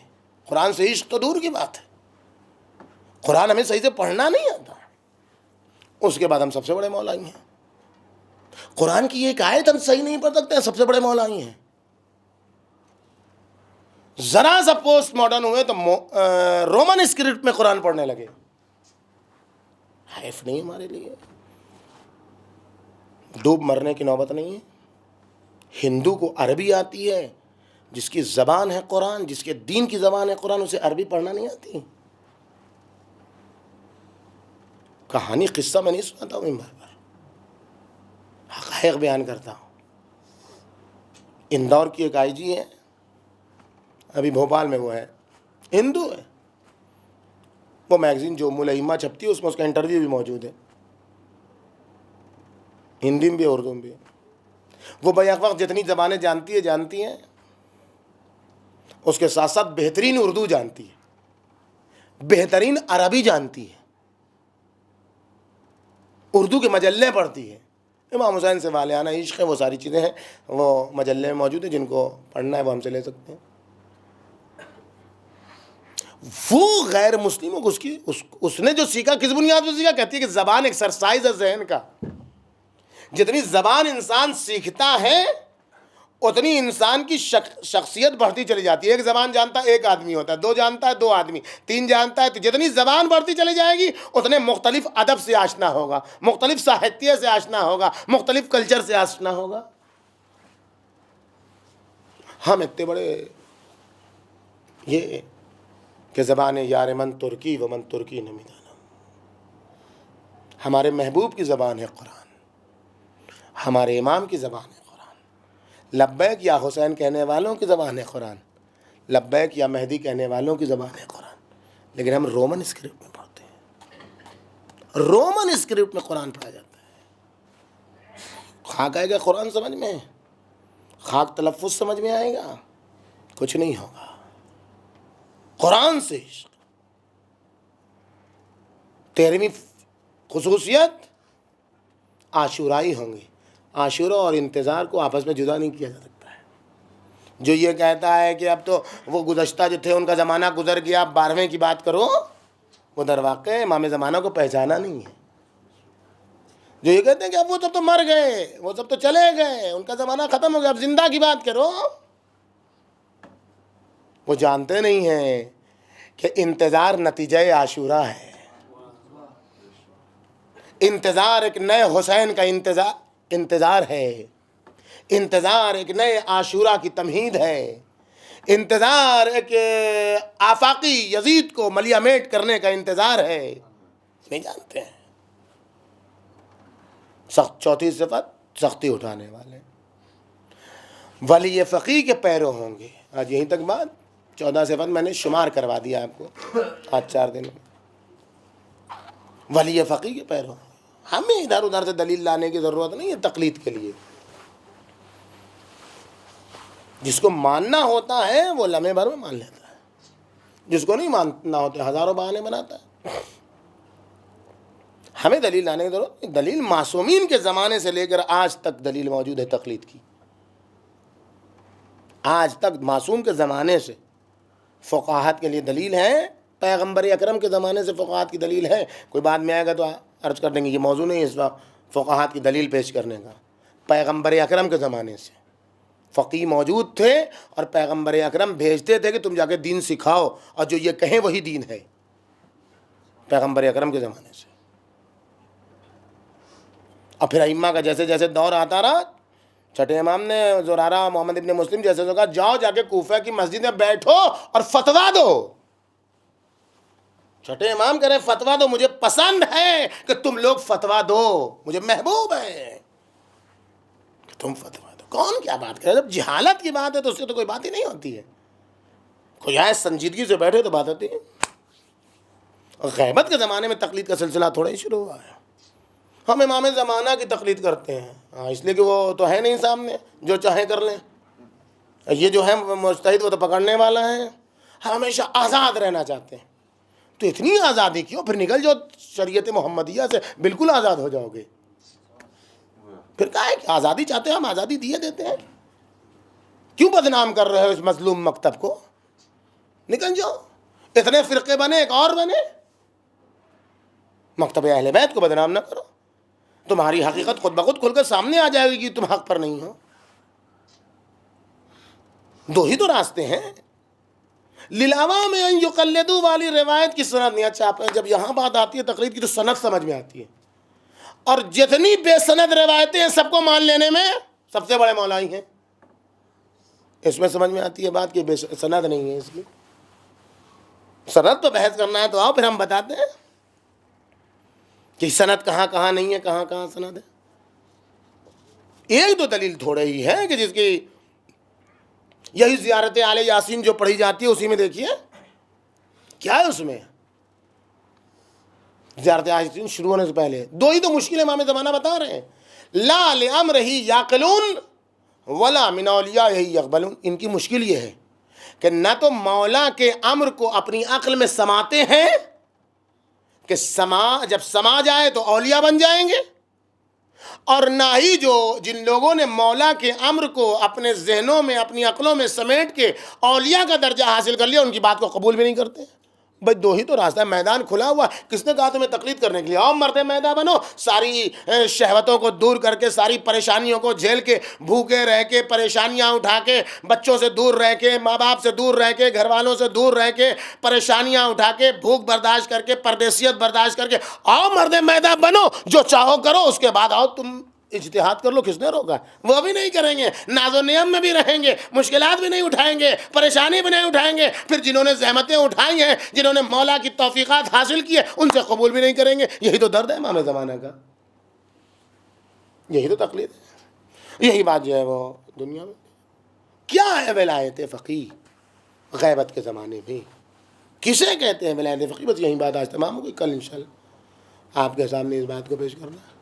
قرآن سے عشق تو دور کی بات ہے، قرآن ہمیں صحیح سے پڑھنا نہیں آتا، اس کے بعد ہم سب سے بڑے مولائی ہیں۔ قرآن کی ایک آیت ہم صحیح نہیں پڑھ سکتے ہیں، سب سے بڑے مولائی ہیں۔ ذرا سا پوسٹ ماڈرن ہوئے تو رومن اسکرپٹ میں قرآن پڑھنے لگے، حیف نہیں ہمارے لیے، ڈوب مرنے کی نوبت نہیں ہے۔ ہندو کو عربی آتی ہے، جس کی زبان ہے قرآن، جس کے دین کی زبان ہے قرآن، اسے عربی پڑھنا نہیں آتی۔ کہانی قصہ میں نہیں سناتا ہوں ممبر پر، حقائق بیان کرتا ہوں۔ اندور کی ایک آئی جی ہے، ابھی بھوپال میں وہ ہے، ہندو ہے، وہ میگزین جو ملائمہ چھپتی ہے اس میں اس کا انٹرویو بھی موجود ہے، ہندی میں بھی اردو میں بھی۔ وہ بیک وقت جتنی زبانیں جانتی ہیں اس کے ساتھ ساتھ بہترین اردو جانتی ہے، بہترین عربی جانتی ہے، اردو کے مجلے پڑھتی ہے۔ امام حسین سے والیانہ عشق ہے، وہ ساری چیزیں ہیں، وہ مجلے میں موجود ہیں، جن کو پڑھنا ہے وہ ہم سے لے سکتے ہیں۔ وہ غیر مسلموں کو اس نے جو سیکھا کس بنیاد پر سیکھا؟ کہتی ہے کہ زبان ایکسرسائز ہے ذہن کا، جتنی زبان انسان سیکھتا ہے اتنی انسان کی شخصیت بڑھتی چلی جاتی ہے۔ ایک زبان جانتا ہے ایک آدمی ہوتا ہے، دو جانتا ہے دو آدمی، تین جانتا ہے تو جتنی زبان بڑھتی چلی جائے گی اتنے مختلف ادب سے آشنا ہوگا، مختلف ساہتیہ سے آشنا ہوگا، مختلف کلچر سے آشنا ہوگا۔ ہم اتنے بڑے یہ کہ زبان یار من ترکی و من ترکی نمی دانم، ہمارے محبوب کی زبان ہے قرآن، ہمارے امام کی زبان ہے قرآن، لبیک یا حسین کہنے والوں کی زبان ہے قرآن، لبیک یا مہدی کہنے والوں کی زبان ہے قرآن، لیکن ہم رومن اسکرپٹ میں پڑھتے ہیں، رومن اسکرپٹ میں قرآن پڑھا جاتا ہے۔ خاک آئے گا قرآن سمجھ میں، خاک تلفظ سمجھ میں آئے گا، کچھ نہیں ہوگا۔ قرآن سے عشق۔ 13ویں خصوصیت عاشورائی ہوں گے۔ عاشورہ اور انتظار کو آپس میں جدا نہیں کیا جا سکتا ہے۔ جو یہ کہتا ہے کہ اب تو وہ گزشتہ جو تھے ان کا زمانہ گزر گیا، اب 12ویں کی بات کرو، وہ در واقع امام زمانہ کو پہچانا نہیں ہے۔ جو یہ کہتے ہیں کہ اب وہ سب تو مر گئے، وہ سب تو چلے گئے، ان کا زمانہ ختم ہو گیا، اب زندہ کی بات کرو، وہ جانتے نہیں ہیں کہ انتظار نتیجہ عاشورہ ہے۔ انتظار ایک نئے حسین کا انتظار ہے، انتظار ایک نئے عاشورہ کی تمہید ہے، انتظار ایک آفاقی یزید کو ملیہ میٹ کرنے کا انتظار ہے۔ نہیں جانتے ہیں۔ چوتھی صفت سختی اٹھانے والے، ولی فقیہ کے پیرو ہوں گے۔ آج یہیں تک بات، 14 صفت میں نے شمار کروا دیا آپ کو آج 4 دن میں۔ ولی فقیہ کے پیرو، ہمیں ادھر ادھر سے دلیل لانے کی ضرورت نہیں ہے تقلید کے لیے۔ جس کو ماننا ہوتا ہے وہ لمحے بھر میں مان لیتا ہے، جس کو نہیں ماننا ہوتا ہزاروں بہانے بناتا ہے۔ ہمیں دلیل لانے کی ضرورت نہیں۔ دلیل معصومین کے زمانے سے لے کر آج تک دلیل موجود ہے تقلید کی۔ آج تک معصوم کے زمانے سے فقاہت کے لیے دلیل ہے، پیغمبر اکرم کے زمانے سے فقاہت کی دلیل ہے۔ کوئی بعد میں آئے گا تو عرض کر دیں گے، یہ موضوع نہیں ہے اس وقت فقاہت کی دلیل پیش کرنے کا۔ پیغمبر اکرم کے زمانے سے فقیہ موجود تھے اور پیغمبر اکرم بھیجتے تھے کہ تم جا کے دین سکھاؤ، اور جو یہ کہیں وہی دین ہے، پیغمبر اکرم کے زمانے سے۔ اور پھر ائمہ کا جیسے جیسے دور آتا رہا، چھٹے امام نے زرارہ محمد ابن مسلم جیسے کہا، جاؤ جا کے کوفہ کی مسجد میں بیٹھو اور فتویٰ دو۔ چھٹے امام کہہ رہے فتویٰ دو، مجھے پسند ہے کہ تم لوگ فتویٰ دو، مجھے محبوب ہے کہ تم فتویٰ دو۔ کون کیا بات کرے؟ جب جہالت کی بات ہے تو اس سے تو کوئی بات ہی نہیں ہوتی ہے۔ کوئی آئے سنجیدگی سے بیٹھے تو بات ہوتی ہے. اور غیبت کے زمانے میں تقلید کا سلسلہ تھوڑا ہی شروع ہوا ہے. ہم امام زمانہ کی تقلید کرتے ہیں اس لیے کہ وہ تو ہے نہیں سامنے، جو چاہے کر لیں. یہ جو ہے مجتہد وہ تو پکڑنے والا ہے. ہمیشہ آزاد رہنا چاہتے ہیں. تو اتنی آزادی کیوں؟ پھر نکل جو شریعت محمدیہ سے بالکل آزاد ہو جاؤ گے. پھر کہا ہے کہ آزادی چاہتے ہیں، ہم آزادی دیے دیتے ہیں. کیوں بدنام کر رہے ہو اس مظلوم مکتب کو؟ نکل جاؤ. اتنے فرقے بنے، ایک اور بنے. مکتب اہل بیت کو بدنام نہ کرو. تمہاری حقیقت خود بخود کھل کر سامنے آ جائے گی کہ تم حق پر نہیں ہو. دو ہی تو راستے ہیں. للعوام ان یقلدوا والی روایت کی سند نہیں. اچھا جب یہاں بات آتی ہے تقلید کی تو سند سمجھ میں آتی ہے. اور جتنی بے سند روایتیں ہیں سب کو مان لینے میں سب سے بڑے مولائی ہیں. اس میں سمجھ میں آتی ہے بات کہ بے سند نہیں ہے. اس کی سند تو بحث کرنا ہے تو آؤ پھر ہم بتاتے ہیں کہ سند کہاں کہاں نہیں ہے، کہاں کہاں سند ہے. ایک دو دلیل تھوڑے ہی ہے کہ جس کی یہی زیارت آل یاسین جو پڑھی جاتی ہے اسی میں دیکھیے کیا ہے. اس میں زیارت آل یاسین شروع ہونے سے پہلے دو ہی تو مشکل امام زمانہ بتا رہے ہیں. لا لامرہ یعقلون ولا من اولیاء یقبلون. ان کی مشکل یہ ہے کہ نہ تو مولا کے امر کو اپنی عقل میں سماتے ہیں کہ جب سما جائے تو اولیاء بن جائیں گے، اور نہ ہی جن لوگوں نے مولا کے امر کو اپنے ذہنوں میں اپنی عقلوں میں سمیٹ کے اولیاء کا درجہ حاصل کر لیا ان کی بات کو قبول بھی نہیں کرتے. بھائی دو ہی تو راستہ ہے. میدان کھلا ہوا. کس نے کہا تمہیں تقلید کرنے کے لیے؟ آؤ مرد میدان بنو. ساری شہوتوں کو دور کر کے، ساری پریشانیوں کو جھیل کے، بھوکے رہ کے، پریشانیاں اٹھا کے، بچوں سے دور رہ کے، ماں باپ سے دور رہ کے، گھر والوں سے دور رہ کے، پریشانیاں اٹھا کے، بھوک برداشت کر کے، پردیسیت برداشت کر کے آؤ مرد میدان بنو. جو چاہو کرو، اس کے بعد آؤ تم اجتہاد کر لو. کس نے روکا؟ وہ بھی نہیں کریں گے. ناز و نعم میں بھی رہیں گے، مشکلات بھی نہیں اٹھائیں گے، پریشانی بھی نہیں اٹھائیں گے. پھر جنہوں نے زحمتیں اٹھائی ہیں، جنہوں نے مولا کی توفیقات حاصل کی ہے، ان سے قبول بھی نہیں کریں گے. یہی تو درد ہے امام زمانہ کا. یہی تو تقلید ہے. یہی بات جو ہے وہ دنیا میں کیا ہے. ولایت فقیہ غیبت کے زمانے میں کسے کہتے ہیں ولایت فقیہ؟ بس یہی بات آج تمام ہوگی. کل انشاءاللہ آپ کے سامنے اس بات کو پیش کرنا ہے.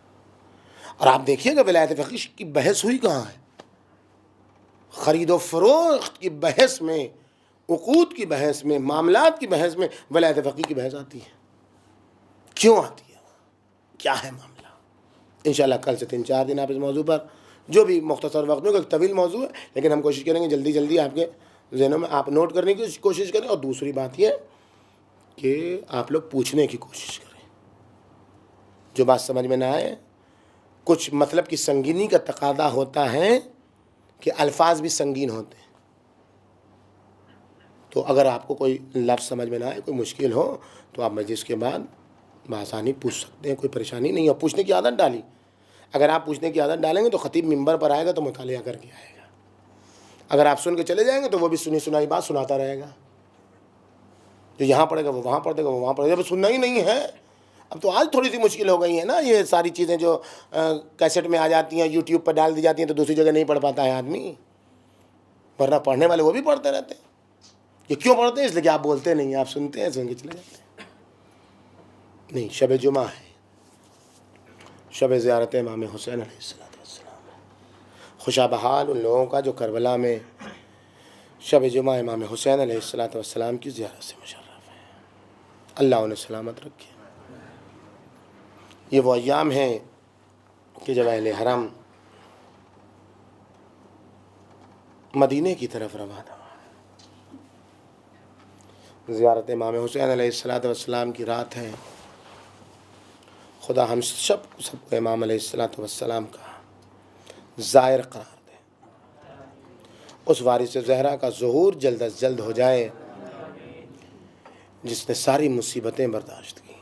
اور آپ دیکھیے کہ ولایت فقیہ کی بحث ہوئی کہاں ہے. خرید و فروخت کی بحث میں، عقود کی بحث میں، معاملات کی بحث میں ولایت فقیہ کی بحث آتی ہے. کیوں آتی ہے؟ کیا ہے معاملہ؟ انشاءاللہ کل سے 3-4 دن آپ اس موضوع پر، جو بھی مختصر وقت میں، کوئی طویل موضوع ہے لیکن ہم کوشش کریں گے جلدی جلدی آپ کے ذہنوں میں آپ نوٹ کرنے کی کوشش کریں. اور دوسری بات یہ کہ آپ لوگ پوچھنے کی کوشش کریں. جو بات سمجھ میں نہ آئے، کچھ مطلب کی سنگینی کا تقاضا ہوتا ہے کہ الفاظ بھی سنگین ہوتے ہیں. تو اگر آپ کو کوئی لفظ سمجھ میں نہ آئے، کوئی مشکل ہو، تو آپ مجلس کے بعد بآسانی پوچھ سکتے ہیں. کوئی پریشانی نہیں ہے. پوچھنے کی عادت ڈالی. اگر آپ پوچھنے کی عادت ڈالیں گے تو خطیب ممبر پر آئے گا تو مطالعہ کر کے آئے گا. اگر آپ سن کے چلے جائیں گے تو وہ بھی سنی سنائی بات سناتا رہے گا. جو یہاں پڑھے گا وہ وہاں پڑھ دے گا، وہ وہاں پڑھے گا. سننا ہی نہیں ہے. اب تو آج تھوڑی سی مشکل ہو گئی ہے نا. یہ ساری چیزیں جو کیسٹ میں آ جاتی ہیں، یوٹیوب پر ڈال دی جاتی ہیں، تو دوسری جگہ نہیں پڑھ پاتا ہے آدمی. ورنہ پڑھنے والے وہ بھی پڑھتے رہتے ہیں. یہ کیوں پڑھتے ہیں؟ اس لیے کہ آپ بولتے نہیں، آپ سنتے ہیں، سن کے چلے جاتے ہیں. نہیں، شب جمعہ ہے، شب زیارت امام حسین علیہ السلام. خوشا بحال ان لوگوں کا جو کربلا میں شب جمعہ امام حسین علیہ السلام کی زیارت سے مشرف ہے. اللہ انہیں سلامت رکھے. یہ وہ ایام ہیں کہ جب اہل حرم مدینے کی طرف روانہ ہوا. زیارت امام حسین علیہ السلام کی رات ہے. خدا ہم سب کو امام علیہ السلام کا زائر قرار دے. اس وارث زہرا کا ظہور جلد از جلد ہو جائے جس نے ساری مصیبتیں برداشت کی.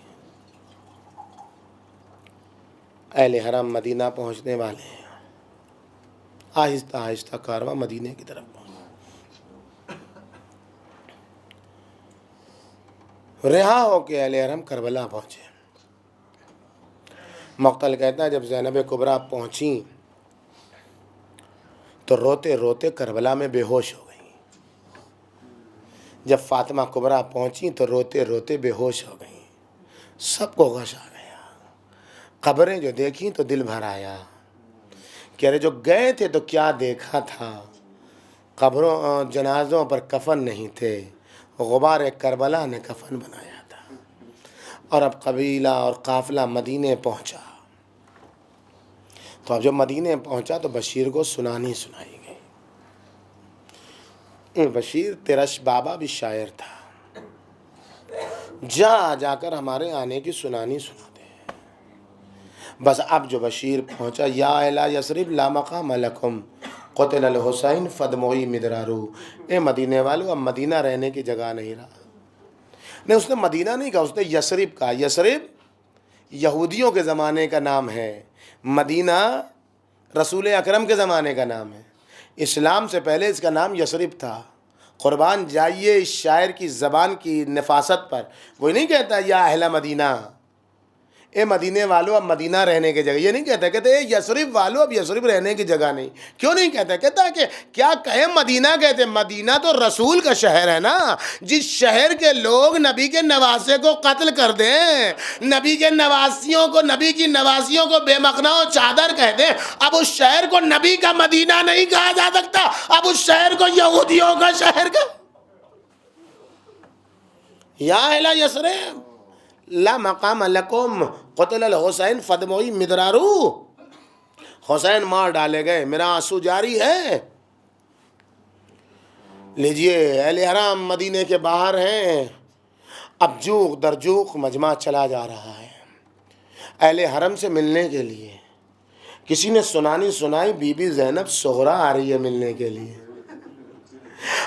اہل حرم مدینہ پہنچنے والے ہیں. آہستہ آہستہ کارواں مدینے کی طرف پہنچا. رہا ہو کے اہل حرم کربلا پہنچے. مقتل کہتا ہے جب زینب کبریٰ پہنچیں تو روتے روتے کربلا میں بے ہوش ہو گئی. جب فاطمہ کبریٰ پہنچی تو روتے روتے بے ہوش ہو گئیں، سب کو غش آ گیا۔ قبریں جو دیکھیں تو دل بھر آیا کہ ارے جو گئے تھے تو کیا دیکھا تھا، قبروں جنازوں پر کفن نہیں تھے، غبار کربلا نے کفن بنایا تھا۔ اور اب قبیلہ اور قافلہ مدینے پہنچا، تو اب جب مدینے پہنچا تو بشیر کو سنانی سنائی گئی۔ بشیر ترش بابا بھی شاعر تھا، جا کر ہمارے آنے کی سنانی سنا دے۔ بس اب جو بشیر پہنچا، یا اہل یثرب لا مقام لکم قتل الحسین فدموی مدرارو، اے مدینے والو اب مدینہ رہنے کی جگہ نہیں رہا۔ نہیں، اس نے مدینہ نہیں کہا، اس نے یثرب کہا۔ یثرب یہودیوں کے زمانے کا نام ہے، مدینہ رسول اکرم کے زمانے کا نام ہے۔ اسلام سے پہلے اس کا نام یثرب تھا۔ قربان جائیے اس شاعر کی زبان کی نفاست پر، وہ نہیں کہتا یا اہل مدینہ، اے مدینے والو اب مدینہ رہنے کی جگہ، یہ نہیں کہتا، کہتے اے یثرب والو اب یثرب رہنے کی جگہ نہیں۔ کیوں نہیں کہتا؟ کہتا کہ کیا کہیں مدینہ، کہتے مدینہ تو رسول کا شہر ہے نا، جس شہر کے لوگ نبی کے نواسے کو قتل کر دیں، نبی کے نواسیوں کو، نبی کی نواسیوں کو بے مخنا و چادر کہہ دیں، اب اس شہر کو نبی کا مدینہ نہیں کہا جا سکتا، اب اس شہر کو یہودیوں کا شہر کا۔ یا اہل یثرب لا مقام لکم قتل الحسین فدموی مدرارو، حسین مار ڈالے گئے، میرا آنسو جاری ہے۔ لیجئے اہل حرام مدینے کے باہر ہیں، اب جوق در جوق مجمع چلا جا رہا ہے اہل حرم سے ملنے کے لیے۔ کسی نے سنانی سنائی، بی بی زینب صغرا آ رہی ہے ملنے کے لیے۔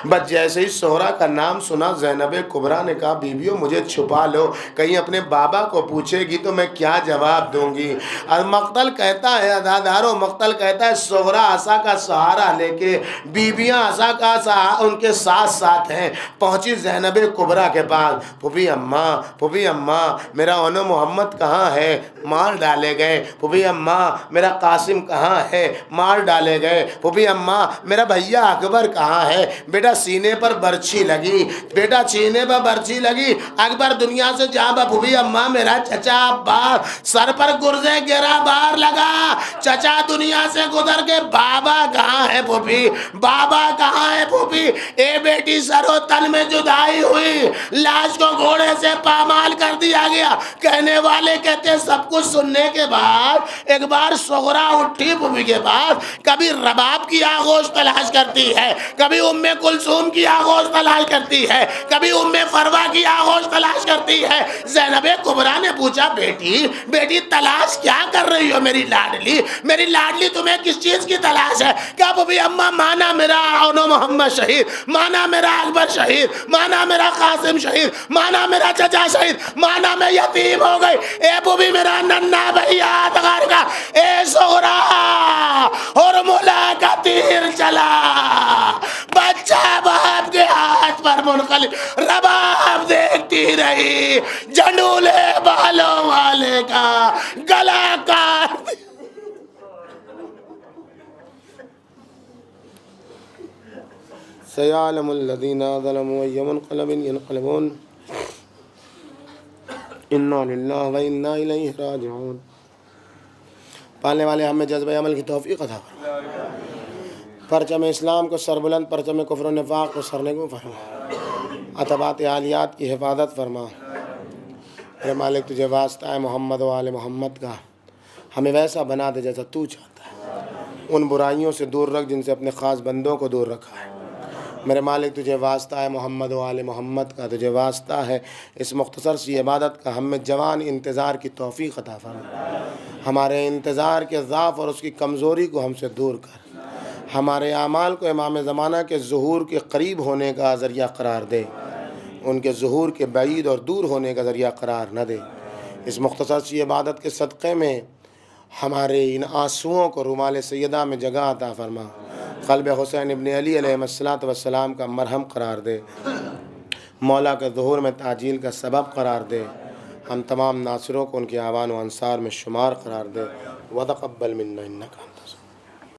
بس جیسے ہی صغرا کا نام سنا، زینب کبریٰ نے کہا بیویوں مجھے چھپا لو، کہیں اپنے بابا کو پوچھے گی تو میں کیا جواب دوں گی۔ اور مقتل کہتا ہے، عزادارو مقتل کہتا ہے صغرا عصا کا سہارا لے کے، بیویاں عصا کا سہارا ان کے ساتھ ساتھ ہیں، پہنچی زینب کبریٰ کے پاس۔ پھوپھی اماں میرا انو محمد کہاں ہے؟ مار ڈالے گئے۔ پھوپھی اماں میرا قاسم کہاں ہے؟ مار ڈالے گئے۔ پھوپھی اماں میرا بھیا اکبر کہاں ہے؟ بیٹا سینے پر برچھی لگی، بیٹا سینے پر برچھی لگی، اکبر دنیا سے جا بھوبی اماں میرا چچا عباس، سر پر گرزے گرا بار لگا، چچا دنیا سے گزر کے، بابا کہاں ہے پھوپھی؟ بابا کہاں ہے پھوپھی؟ اے بیٹی سر و تن میں جدائی ہوئی، لاش کو گھوڑے سے پامال کر دیا گیا۔ کہنے والے کہتے ہیں سب کچھ سننے کے بعد ایک بار صغرا اٹھی پھوپھی کے پاس، کبھی رباب کی آغوش تلاش کرتی ہے، کبھی کلثوم کی آغوش تلاش کرتی ہے، کبھی فروا کی آغوش تلاش کرتی ہے۔ زینب کبریٰ نے پوچھا بیٹی تلاش کیا کر رہی ہو میری لاڈلی تمہیں کس چیز کی تلاش ہے؟ کہا بھوبی اماں مانا میرا انو محمد شہید، مانا میرا اکبر شہید، مانا میرا قاسم شہید، مانا میرا چچا شہید، مانا میں یتیم ہو گئی۔ اے بھوبی میرا ننھا بھیا اتغار کا، اے صغرا حرملہ کا تیر چلا، بچہ باپ کے ہاتھ پر منقلب، رباب دیکھتی رہی، جنولے بالوں والے کا گلا کاٹ۔ سیعلم الذین ظلموا أی منقلب ینقلبون انا للہ و انا الیہ راجعون۔ پالنے والے ہمیں جذبہ عمل کی توفیق عطا فرما، پرچم اسلام کو سربلند، پرچم کفر و نفاق کو سرنگوں فرما، عتبات عالیات کی حفاظت فرما۔ اے مالک تجھے واسطہ ہے محمد و آل محمد کا، ہمیں ویسا بنا دے جیسا تو چاہتا ہے، ان برائیوں سے دور رکھ جن سے اپنے خاص بندوں کو دور رکھا ہے۔ میرے مالک تجھے واسطہ ہے محمد و آل محمد کا، تجھے واسطہ ہے اس مختصر سی عبادت کا، ہمیں جوان انتظار کی توفیق عطا فرما، ہمارے انتظار کے ضعف اور اس کی کمزوری کو ہم سے دور کر، ہمارے اعمال کو امام زمانہ کے ظہور کے قریب ہونے کا ذریعہ قرار دے، ان کے ظہور کے بعید اور دور ہونے کا ذریعہ قرار نہ دے۔ اس مختصر سی عبادت کے صدقے میں ہمارے ان آنسوؤں کو رومال سیدہ میں جگہ عطا فرما، قلب حسین ابن علی علیہ السلام کا مرہم قرار دے، مولا کے ظہور میں تعجیل کا سبب قرار دے، ہم تمام ناصروں کو ان کے اعوان و انصار میں شمار قرار دے۔ وتقبل منا انک